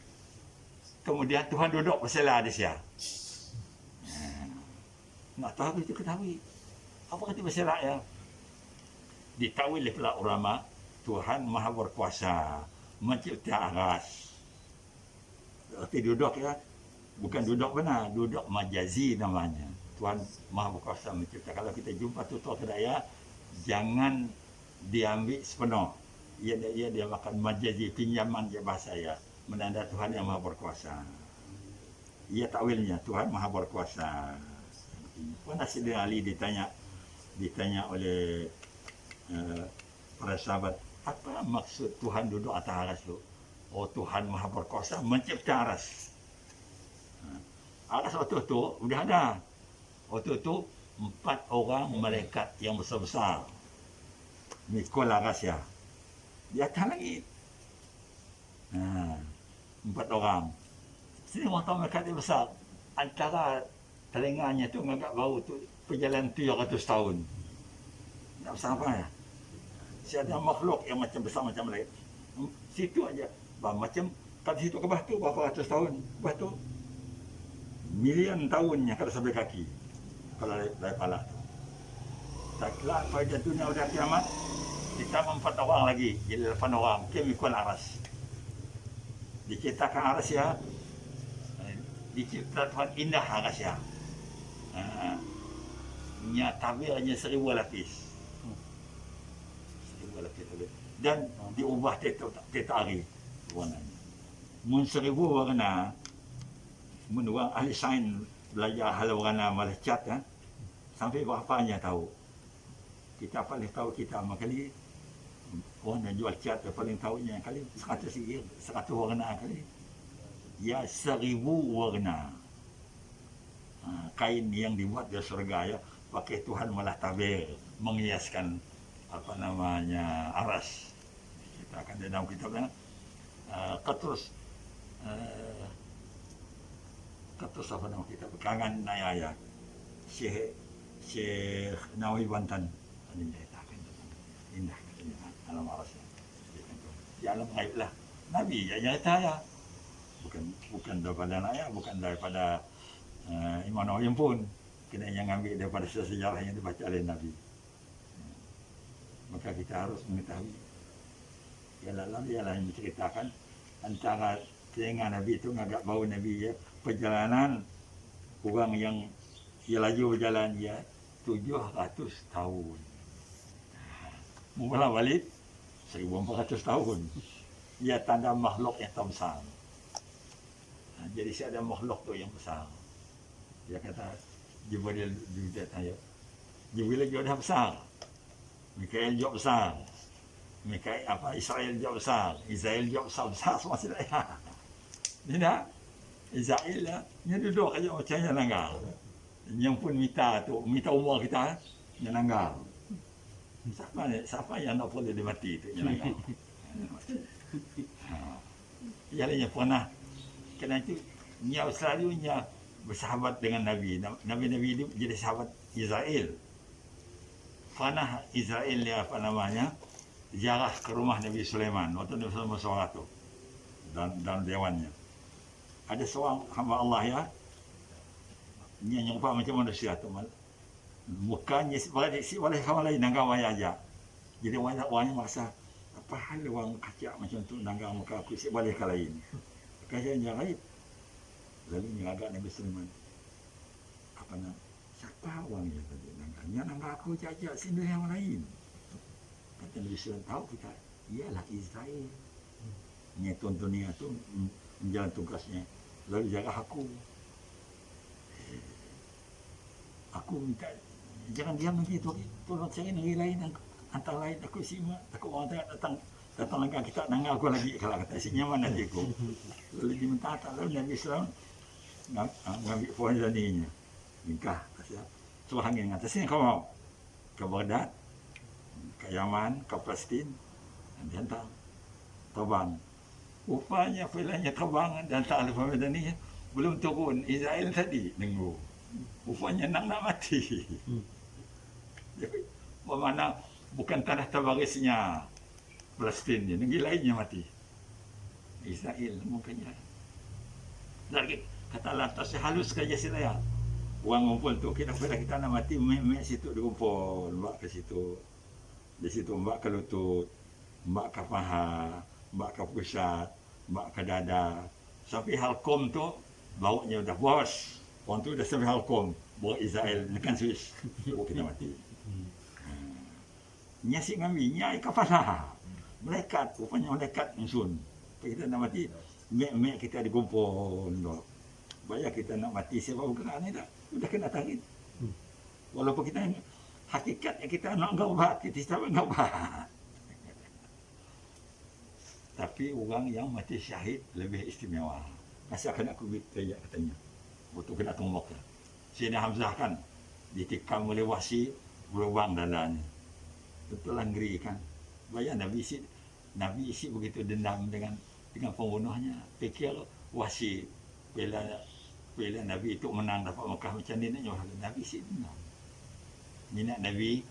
Kemudian Tuhan duduk bersela di sini. Nak tahu itu ketahui. Apa kata bersela ya? Ditakwil oleh para ulama, Tuhan Maha Berkuasa mencipta aras. Berarti duduk ya. Bukan duduk benar, duduk majazi namanya. Tuhan Maha Berkuasa mencipta. Kalau kita jumpa tutur kedaya, jangan diambil sepenuh. Dia makan majazi, pinjaman dia bahasa ya. Menanda Tuhan yang Maha Berkuasa. Ia takwilnya, Tuhan Maha Berkuasa. Pernah Sayyidina Ali ditanya oleh para sahabat, apa maksud Tuhan duduk atas aras itu? Oh, Tuhan Maha Berkuasa mencipta aras. Aras waktu itu sudah ada. Waktu itu 4 orang malaikat yang besar-besar mikul laras ya. Di atas langit. 4 orang. Sini motor mereka dia besar. Antara telinganya tu dengan agak bau tu perjalanan 700 tahun. Tak besar apa ya? Si ada makhluk yang macam besar macam lain. Situ aja. Macam kat situ ke batu berapa ratus tahun. Batu milion tahunnya kalau sampai kaki. Kalau dari pala tu. Tak kelak pada dunia udah kiamat. Ditambah 4 orang lagi. Jadi 8 orang. Kemikul aras. Diciptakan aras ya. Diciptakan indah aras ya. Tabirnya 1000 lapis. 1000 lapis. Dan diubah tiap hari warnanya. Mun 1000 warna. Mun orang ahli sains belajar hal warna malah cat sampai berapanya tahu. Kita paling tahu kita kali orang yang jual cat paling tahunya kali 100 warna kali. Ya 1000 warna. Kain yang dibuat dari surga ya, pakai Tuhan malah tabir menghiaskan apa namanya aras. Kita akan dalam kitabnya katus apa nama kita Kangan Naya Syekh Nawawi Banten ini akan indah katanya alam arasnya di alam gaib lah Nabi ya nyata ya bukan daripada Naya bukan daripada Imam Nawawi pun kena yang ambil daripada sejarah yang dibaca oleh Nabi. Maka kita harus mengetahui ialah yang diceritakan antara telinga Nabi itu agak bau Nabi ya, perjalanan orang yang dia laju berjalan ya 700 tahun. Mula balik 1400 tahun. Ia tanda makhluk yang terbesar. Jadi si ada makhluk tu yang besar. Dia kata Jibril juga tanya. Jibril juga dah besar. Mikael juga besar. Israel juga besar. Israel juga besar semua sila. Ni dah Israel lah. Dia duduk aja macam yang langgar. Yang pun minta umur kita yang langgar. Siapa yang nak boleh dia mati tu yang langgar. Ialah yang pernah kerana itu dia selalunya bersahabat dengan Nabi. Nabi-Nabi itu jadi sahabat Israel. Pernah Israel dia apa namanya ziarah ke rumah Nabi Sulaiman waktu Nabi Sulaiman bersuara tu dalam dewannya. Ada seorang hamba Allah ya, dia nyerupa macam manusia tu, mukanya si oleh kawan lain nangga waya aja. Jadi orang merasa apa hal orang kacak macam tu nangga muka aku si balik ke lain. Kajian yang lain. Lalu nyagak Nabi Sulaiman. Apa nak? Siapa orang yang tadi nangga? Yang nangga aku jajak sini yang lain. Kata Nabi Sulaiman tahu kita, ialah Israel. Ini tuan dunia tu menjalan tugasnya. Lalu jaga aku. Aku minta jangan diam nanti tolong cari negeri lain antara lain aku simak takut orang datang langkah kita nanggal aku lagi kalau kata si nyaman nanti aku. Lalu diminta lalu Nabi Islam ngambil pohon zaninya. Nikah siap. Suruh angin atasnya kau mau ke Baghdad, ke Yaman, ke Palestin dan tak terbang. Rupanya filanya terbang dan tak alif Madani belum turun Israel tadi nunggu. Rupanya nak mati. Jadi bermakna bukan tanah terbarisnya Palestin ni, negeri lainnya mati. Israel mungkinnya. Lagi kata lantas halus kerja saya. Orang ngumpul tu kita nak mati mek situ dikumpul, mbak ke situ. Di situ mbak ke lutut, mbak ke paha, mbak ke pusat, mbak ke dada. Sampai halkom tu baunya udah bos. Orang tu dah sampai halkom, bawa Israel nekan Swiss. Oh kita mati. Nya si ngambil nya kafala. Malaikat, rupanya malaikat nyusun. Kita nak mati, mek kita dikumpul. Bayar kita nak mati siapa bukan ni dah. Sudah kena tarik. Walaupun kita hakikatnya kita nak ngaubat, kita tak ngaubat. Tapi orang yang mati syahid lebih istimewa. Masih akan aku beritahu katanya. Betul kena tunggu. Sini Hamzah kan ditikam oleh wahsi berlubang dadanya. Betul ngeri kan. Bayang Nabi isi begitu dendam dengan pembunuhnya. Fikir Wahsy bila Nabi itu menang dapat Mekah macam ni Nabi isi dendam. Minat Nabi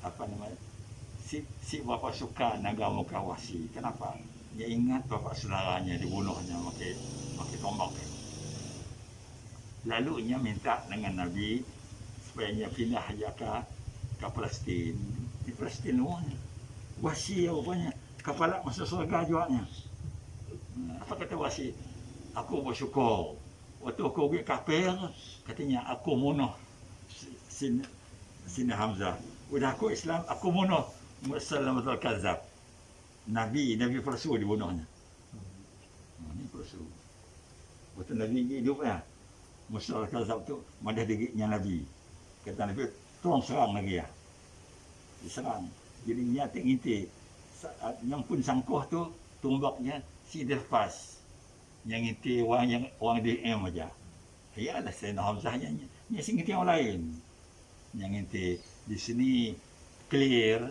apa namanya? Si bapa suka agama Mekah Wahsy. Kenapa? Dia ingat bapa saudaranya dibunuhnya pakai tombak. Lalu dia minta dengan Nabi supaya dia pindah aja ke Palestin. Di Palestin semuanya. Wahsy rupanya kepala masuk surga jualnya. Apa kata Wahsy? Aku bersyukur. Waktu aku pergi kafir, katanya aku bunuh Sina Hamzah. Udah aku Islam, aku bunuh Musailamatul Kadzab. Nabi palsu dibunuhnya. Ini palsu. Waktu Nabi hidup ya, Musailamatul Kadzab tu madah digitnya Nabi. Kata Nabi, tolong serang lagi ya. Diserang. Jadi dia inti yang pun sangkuh tu tumbaknya si Delfas. Yang inti orang DM aja. Ya ada Sayyidina Hamzah yang inti yang lain. Yang inti di sini clear.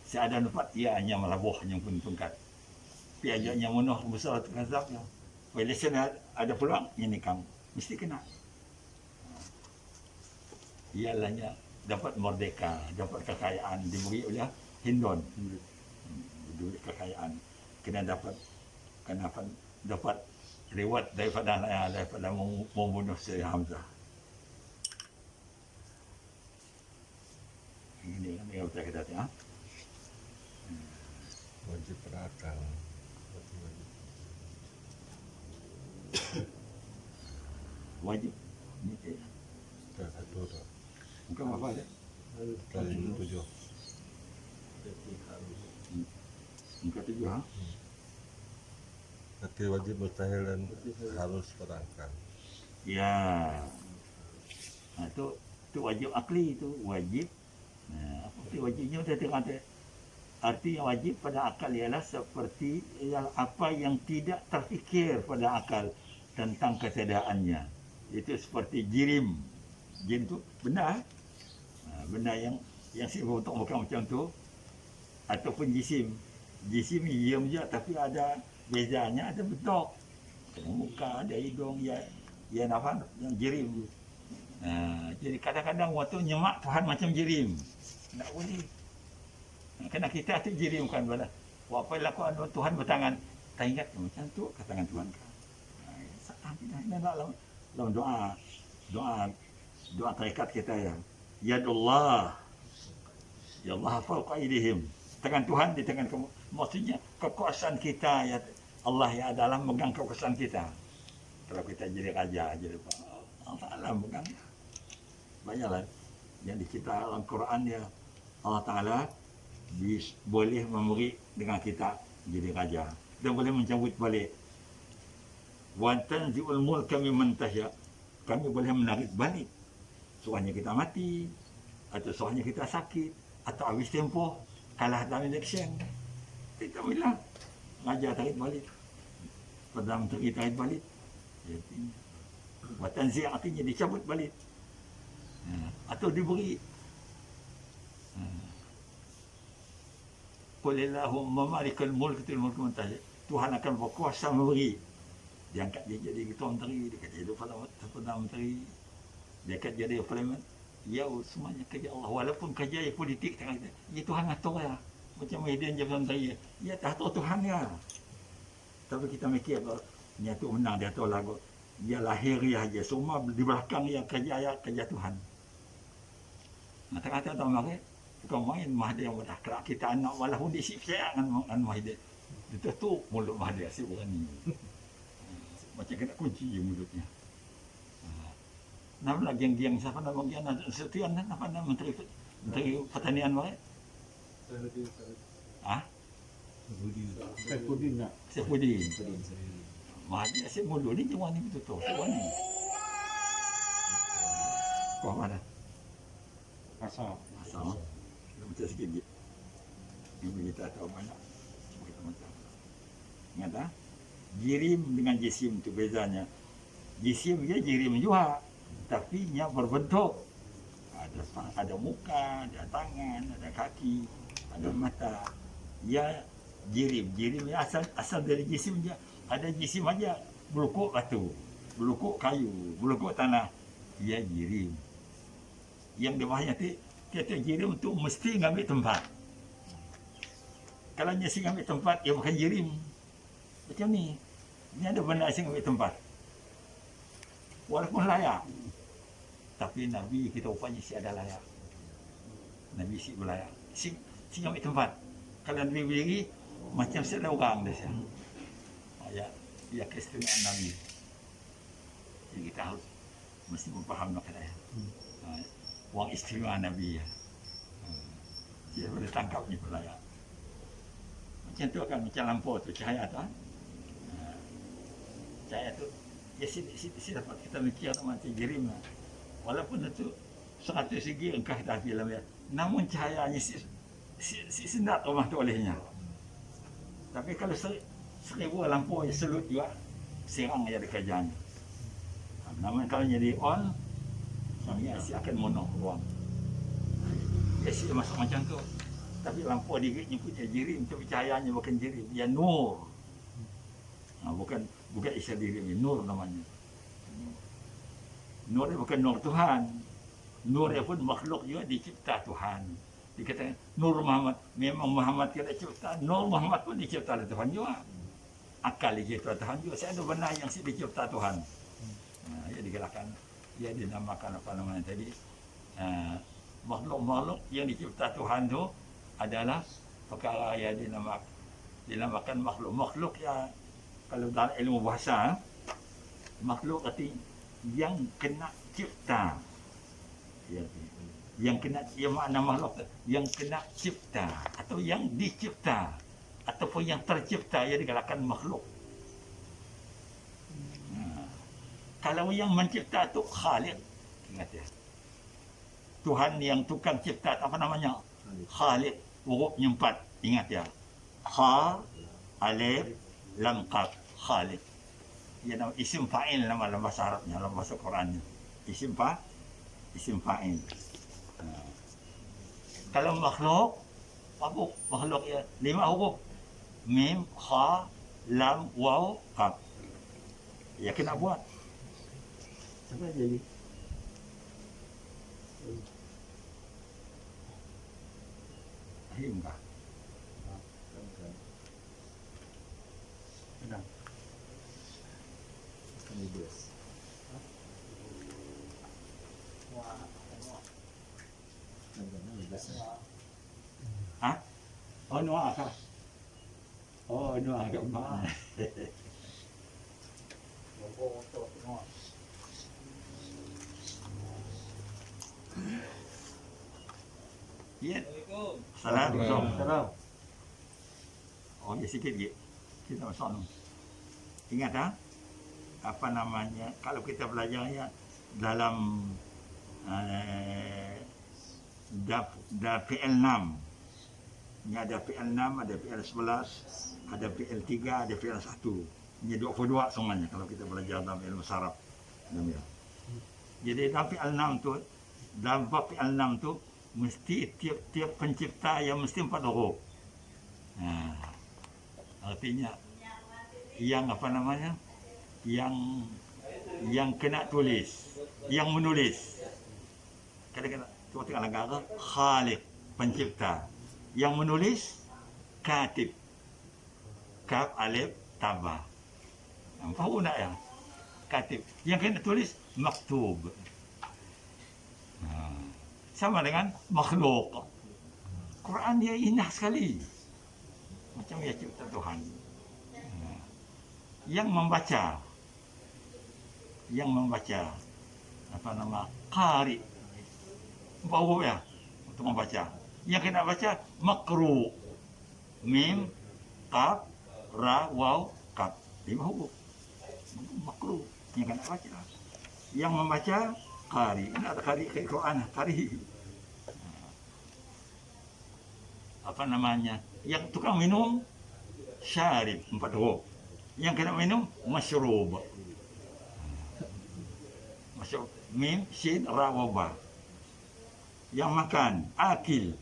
Si ada nampak ia hanya melabuh yang pun tungkat. Tapi ajaknya munuh besar tu kazab ya. Bila sana ada peluang yang nikam mesti kena. Ialahnya dapat merdeka, dapat kekayaan diberi oleh Hindun. Duit kekayaan kena dapat reward daripada membunuh Sayyidina Hamzah. Ini kan yang kita kata ya. Wajib berakal. Wajib. Ini Satu dah. bukan apa dia. Kali 7. Muka 7 ha. Tapi wajib mustahil dan harus berakal. Ya. Nah, itu wajib akli itu wajib. Nah, apa itu wajibnya sudah terkata. Arti yang wajib pada akal ialah seperti apa yang tidak terfikir pada akal tentang kesedaannya. Itu seperti jirim. Jirim itu benda. Benda yang sifat bukan macam tu. Ataupun jisim. Jisim diam je tapi ada bezanya, ada bentuk. Ada muka, ada hidung, ya nafas yang jirim. Jadi kadang-kadang waktu nyemak Tuhan macam jirim. Tak boleh. Kena kita tu jirim kan bala. Apa yang lakukan Tuhan bertangan. Tak ingat macam tu ke tangan Tuhan kan. Dalam doa tarikat kita ya. Yadullah. Ya Allah fauqa aydihim. Tangan Tuhan di tangan kamu. Maksudnya kekuasaan kita ya Allah yang dalam megang kekuasaan kita. Kalau kita jadi raja jadi Allah Taala megang. Banyaklah yang dicipta dalam Quran ya Allah Taala boleh memberi dengan kita jadi raja dan boleh mencabut balik. Wa tanzi'ul mulka mimman tasya. Kami boleh menarik balik. Soalnya kita mati atau soalnya kita sakit atau habis tempoh kalah dalam election. Kita bilang raja tarik balik. Perdana Menteri tarik balik. Jadi wa tanzi' artinya dicabut balik. Atau diberi. Qulillahumma malikal mulk tu'til mulku man tasya. Tuhan akan berkuasa memberi. Dia angkat dia jadi ketua menteri, dia angkat jadi perdana menteri, dia angkat jadi parlimen. Ya semuanya kerja Allah. Walaupun kerja politik tak kata. Ya Tuhan atur ya. Macam Maiden jadi menteri. Ya tak atur Tuhan ya. Tapi kita mikir dia tu menang dia atur lagu. Dia lahiriah aja. Semua di belakang yang kerja Tuhan. Kata-kata tahu mari bukan main Mahathir yang mudah. Kalau kita anak walaupun dia siap dengan Mahathir. Dia tutup mulut Mahathir si berani. Macam kena kunci mulutnya. Nama geng-geng siapa nama geng Setian apa nama menteri pertanian mari? Saifuddin. Mahathir si mulut ni cuma ni betul. Sebenarnya. Kau mana? Asal. Macam sikit. Ini kita tahu banyak. Ingat tak? Jirim dengan jisim itu bezanya. Jisim dia jirim juga. Tapi dia berbentuk. ada muka, ada tangan, ada kaki, ada mata. Ya jirim ya asal dari jisim dia. Ada jisim aja, belukuk batu, belukuk kayu, belukuk tanah. Ya jirim. Yang di bawahnya kata jirim tu mesti ngambil tempat. Kalau dia ngambil tempat, dia bukan jirim. Macam ni. Ini ada benda yang ngambil tempat. Walaupun layak. Tapi Nabi kita rupanya si ada layak. Nabi si berlayak. Si ambil tempat. Kalau Nabi berdiri, macam si ada orang dah siya. Ya keistimewaan Nabi. Jadi kita harus mesti memfaham nak kata. Orang istimewa Nabi ya. Dia boleh tangkap ni berlayak. Macam tu kan, macam lampu tu, cahaya tu. Cahaya tu, ya si dapat kita mikir macam jirim. Walaupun itu 100 segi engkau dah dalam ya. Namun cahayanya si sendat rumah tu olehnya. Tapi kalau 1000 lampu ya selut juga, serang aja kerjanya. Namun kalau jadi on, ya si akan monok ruang. Ya si masuk macam tu. Tapi lampu dia punya jirim, tapi cahayanya bukan jirim, ya nur. Bukan istilah jirim, nur namanya. Nur dia bukan nur Tuhan. Nur dia pun makhluk juga dicipta Tuhan. Dikatakan Nur Muhammad. Memang Muhammad kita cipta. Nur Muhammad pun dicipta oleh Tuhan juga. Akal dicipta Tuhan juga. Saya ada benar yang dicipta Tuhan. Ia digerakkan. Ia dinamakan apa namanya tadi. Makhluk-makhluk yang dicipta Tuhan tu adalah perkara yang dinamakan makhluk. Makhluk ya, kalau dalam ilmu bahasa, makhluk arti yang kena cipta. Yang kena, yang makna makhluk yang kena cipta atau yang dicipta ataupun yang tercipta, ia dikatakan makhluk. Kalau yang mencipta tu Khaliq, ingat ya. Tuhan yang tukang cipta, apa namanya? Khaliq, hurufnya 4, ingat ya. Kha, alif, lam, qaf, Khaliq. Ia nama isim fa'il nama dalam bahasa Arabnya, dalam bahasa Qurannya. Isim fa'il. Kalau makhluk, apa makhluk ya? 5 huruf. Mim, kha, lam, waw, qaf. Ya kena buat. Siapa jadi? Ahim kah? Sedang. Hah? Oh, Noah kah? Oh, Noah agak mahal. Ya. Assalamualaikum. Oh, ya sikit je. Kita masuk. Ingat ha? Apa namanya? Kalau kita belajarnya dalam PL6. Ini ada PL6, ada PL11, ada PL3, ada PL1. Ini 22 semuanya kalau kita belajar dalam ilmu saraf. Jadi dalam PL6 tu, dalam bab PL6 tu mesti tiap-tiap pencipta yang mesti 4 huruf. Artinya yang apa namanya? Yang kena tulis, yang menulis. Kadang-kadang cuba tengok negara, Khaliq, pencipta. Yang menulis, katib. Kaf, alif, tabah. Faham tak ya? Katib. Yang kena tulis, maktub. Sama dengan makhluk. Quran dia indah sekali. Macam dia cipta Tuhan. Yang membaca, apa nama, qari. Bau ya untuk membaca. Yang kena baca makru, mim, qaf, ra, waw, qaf. 5 huruf. Makru yang kena baca. Yang membaca qari. Ini ada qari ke Quran, qari. Apa namanya? Yang tukang minum syarib, 4 huruf. Yang kena minum masyrub. Masyrub, mim, shin, ra, waw, ba. yang makan, akil,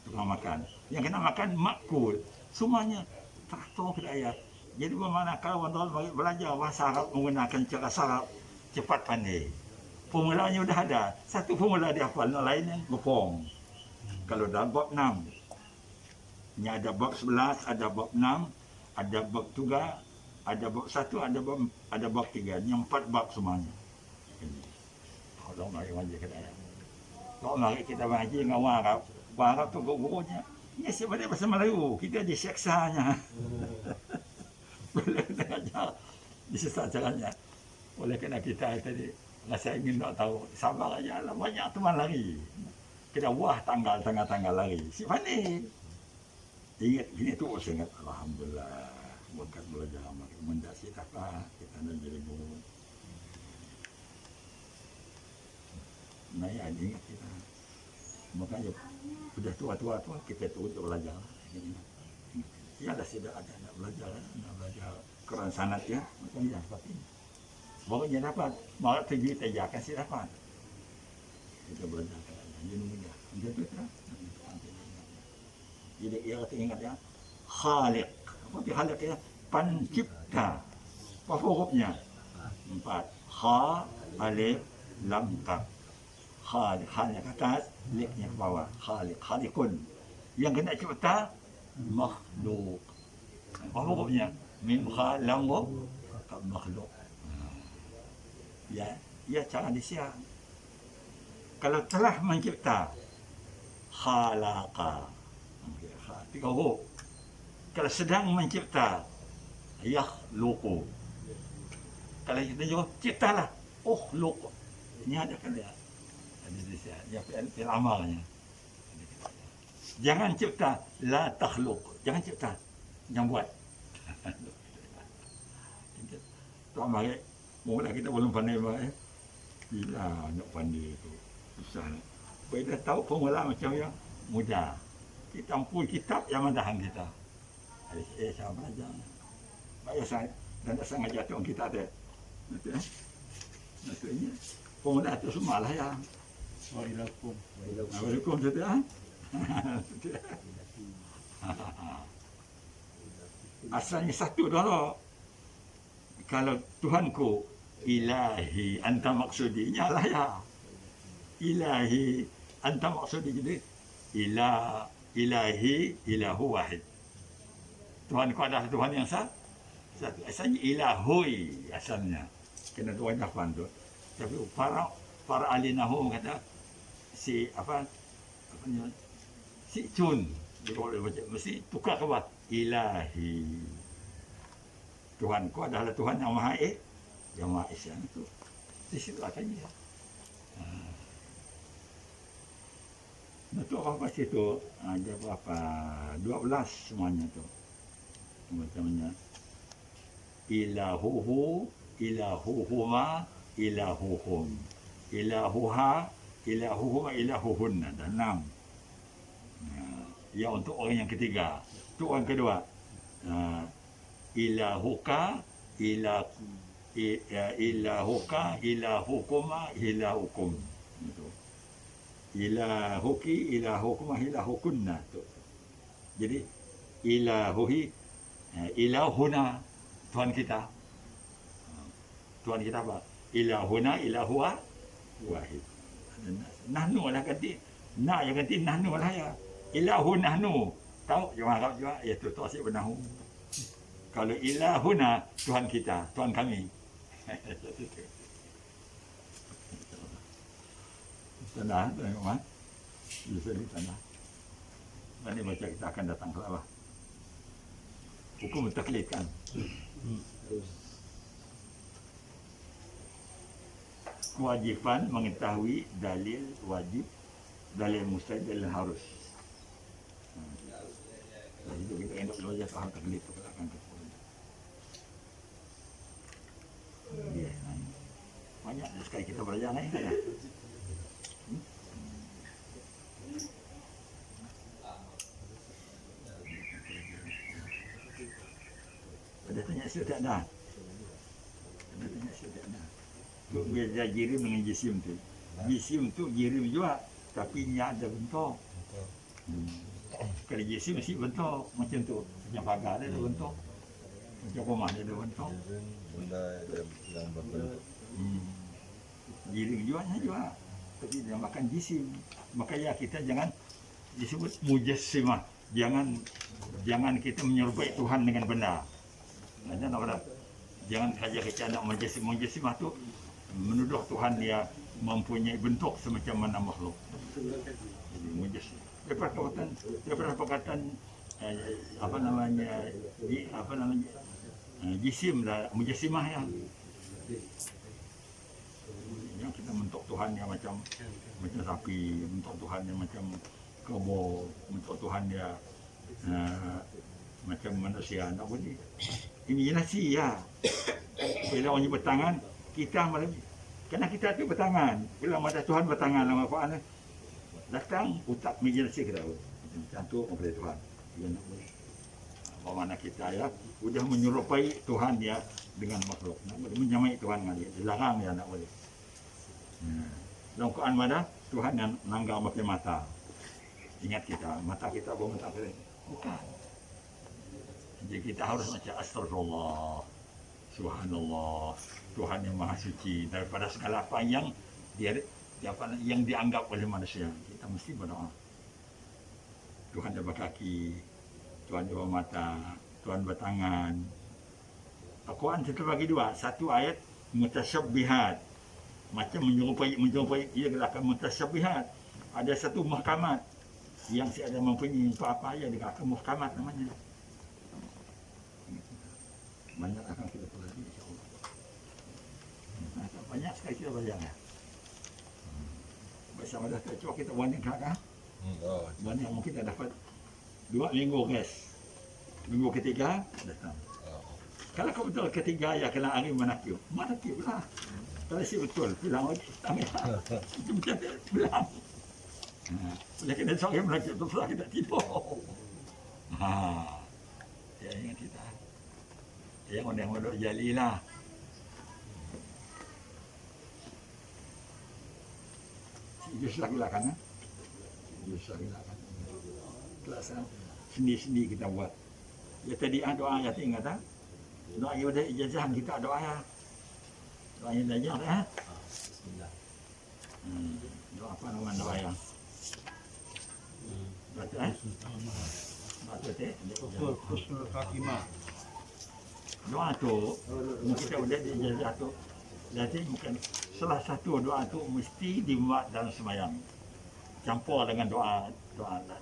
tukang makan. Yang kena makan, makul. Semuanya teratur ke ayat. Jadi bermakna kalau orang belajar bahasa Arab menggunakan cara sarap, cepat pandai. Formulanya sudah ada. Satu formula dia hafal, yang lain yang berpong. Kalau dalam bab 6, ini ada bab 11, ada bab 6, ada bab 3, ada bab 1, ada bab 3. Yang 4 bab semuanya. Kalau mari mengaji kita. Kalau mari kita mengaji dengan orang Arab, orang Arab tu gurunya, ini sebenarnya bahasa Melayu, kita diseksanya. Boleh kita ajar, disesak caranya. Oleh kerana kita tadi rasa ingin nak tahu, sabar aja lah, banyak teman lari. Kita buah tanggal lari. Si pandai. Ingat, gini tu saya ingat, Alhamdulillah, berkat belajar, mendasi apa, kita nak jadi guru. Nah ya, ingat kita. Makanya sudah tua-tua tu kita tu untuk belajar. Ya dah sudah ada nak belajar Quran sanad ya, macam ya seperti ini. Pokoknya dapat, malah pergi saja kasih dapat. Kita belajar jadi mudah. Jadi tu lah. Jadi ia kata ingat ya, Khaliq. Apa arti Khaliq ya? Pencipta. Apa hurufnya? 4. Kha, alif, lam, kaf. Khaliq, khaliq atas, liknya ke bawah. Khaliq, khaliqun. Yang kena cipta, makhluk. Apa hurufnya? Mim, kha, lam, wa, makhluk. Ya cara disiap. Kalau telah mencipta, khalaqa. 3 huruf. Kalau sedang mencipta, yakhluqu. Kalau kita jawab, ciptalah. Ukhluq. Ini ada kan dia. Ya, fi'il amalnya. Jangan cipta, la takhluq. Jangan cipta, jangan buat. Tuan mari, mula kita belum pandai mari. Gila nak pandai tu. Susah. Bila tahu formula macam yang mudah. Kita ampun kitab yang madahan kita. Saya belajar. Baik saya dan tak sangat jatuh kita ada. Maksudnya formula itu semua lah ya. Waalaikumsalam saja. Asalnya satu dulu. Kalau Tuhanku ilahi anta maksudnya lah ya. Ilahi anta maksudi jadi ilahi ilahu wahid. Tuhanku adalah Tuhan yang satu. Asalnya ilahui asalnya. Kena Tuhan Tuhan tu. Tapi para ahli nahwu kata si si cun dia boleh baca mesti tukar ke bawah ilahi. Tuhanku adalah Tuhan yang Maha Esa, yang Maha Esa itu. Di situ akannya. Nah, tu apa situ? Ada berapa? 12 semuanya tu. Macamnya ilahuhu, ilahuhuma, ilahuhum. Ilahuha, ilahuhuma, ilahuhunna. Ada 6. Ya untuk orang yang ketiga. Untuk orang kedua. Ilahuka, ilahuka, ilahukuma, ilahukum. Itu. Ilahuki, ilahukuma, ilahukunna. Itu. Jadi ilahuhi, ilahuna, Tuhan kita. Tuhan kita apa? Ilahuna, ilahuwa, wahid. Nahnu lah ganti. Nah yang ganti nahnu lah ya. Ilahu nahnu. Tahu yang Arab juga? Ya tu asyik bernahu. Kalau ilahuna, Tuhan kita, Tuhan kami. Tanah, tengok mana? Bisa di tanah. Nanti baca kita akan datang ke bawah. Hukum taklid kan? Kewajiban mengetahui dalil wajib, dalil mustahil, dalil harus. Jadi itu kita hendak belajar faham taklid itu akan ya, banyak sekali kita belajar ni. Ada tanya sudah dah. Ada tanya sudah dah. Tu beza jirim dengan jisim tu. Jisim tu jirim juga tapi nya ada bentuk. Kalau jisim mesti bentuk macam tu. Macam pagar dia ada bentuk. Macam rumah dia ada bentuk. Jirim benda yang berbentuk. Jirim juga. Tapi dia makan jisim. Makanya kita jangan disebut mujassimah. Jangan kita menyerupai Tuhan dengan benda. Jangan saja kita nak mujassimah tu menuduh Tuhan dia mempunyai bentuk semacam mana makhluk. Jadi mujassim. Daripada perkataan jisim lah, mujassimah yang kita bentuk Tuhan yang macam sapi, bentuk Tuhan yang macam kebo, bentuk Tuhan dia macam manusia. Tak boleh. Imajinasi ya. Bila orang bertangan, kita malam kerana kita tu bertangan. Bila mata Tuhan bertangan dalam Al-Quran, datang utak imajinasi kita. Macam tu kepada Tuhan. Dia nak boleh. Bagaimana kita ya, sudah menyerupai Tuhan dia dengan makhluk. Nak boleh menyamai Tuhan dengan dia. Dilarang dia nak boleh. Dalam Quran mana Tuhan yang nanggal pakai mata. Ingat kita, mata kita bukan mata kering. Bukan. Jadi kita harus macam astagfirullah, subhanallah, Tuhan yang maha suci daripada segala apa yang dianggap oleh manusia. Kita mesti berdoa. Tuhan dia berkaki, Tuhan dia bermata, Tuhan bertangan. Al-Quran kita bagi dua. Satu ayat mutasyabbihat, macam menyerupai ia gerakan mutasyabbihat. Ada satu muhkamat yang ada mempunyai apa yang dikatakan muhkamat namanya. Banyak akan kita pelajari insya-Allah. Banyak sekali kita belajar. Bersama dah cuba kita bandingkan. Banding mungkin kita dapat 2 minggu guys. Minggu ketiga datang. Kalau kau betul ketiga ya kena angin menakib lah. Kalau si betul bilang lagi tangan. Macam bilang. Boleh kena sok yang menakib tu pula kita tipu. Ya ingat kita. Yang ondang-ondang jalilah. Jus lagi lah kan? Jus lagi lah kan? Kelas seni-seni kita buat. Ya tadi doa ya ingat tak? Doa yang ada ijazah kita doa ya. Doa yang ijazah ya. Bismillah. Doa apa nama doa yang? Baca Baca Husnul Khatimah. Doa tu mungkin kita udah ijazah tu. Jadi mungkin salah satu doa tu mesti dibuat dalam sembahyang. Campur dengan doa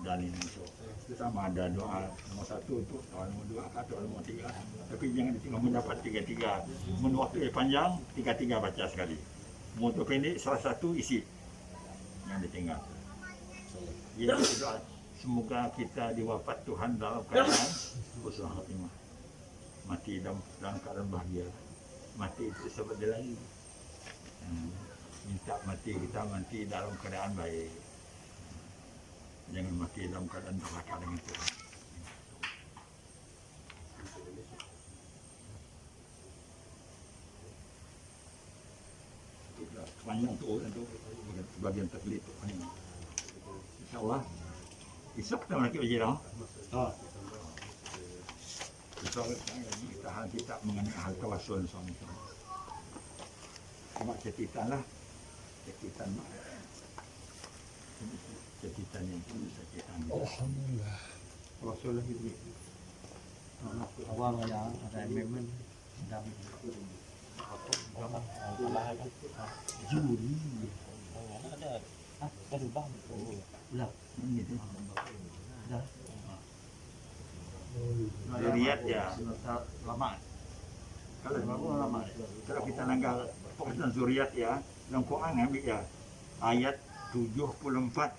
dalil itu. Sama ada doa nombor 1 tu, doa nombor 2 atau nombor 3. Tapi jangan ditinggal mendapat 3-3. Mun waktu panjang 3-3 baca sekali. Waktu pendek salah satu isi yang ditinggal. Ya doa semoga kita diwafat Tuhan dalam keadaan husnul khatimah. Mati dalam keadaan bahagia. Mati itu sebab dia lagi. Minta mati kita mati dalam keadaan baik. Jangan mati dalam keadaan neraka dengan Tuhan. Panjang tu bagian taklid tu panjang. InsyaAllah esok kita lagi uji dah. Kita mengenai hal tawasul suami kita. Cuma cetitan lah. Cetitan yang cetitan. Alhamdulillah. Tawasul lagi ni. Awal yang ada memang sedang juri. Ada. Baru bang. Ulah. Gitu. Dah. Zuriat ya. Lama. Kalau kita langgar perkataan zuriat ya, dalam Quran ambil ya ayat 74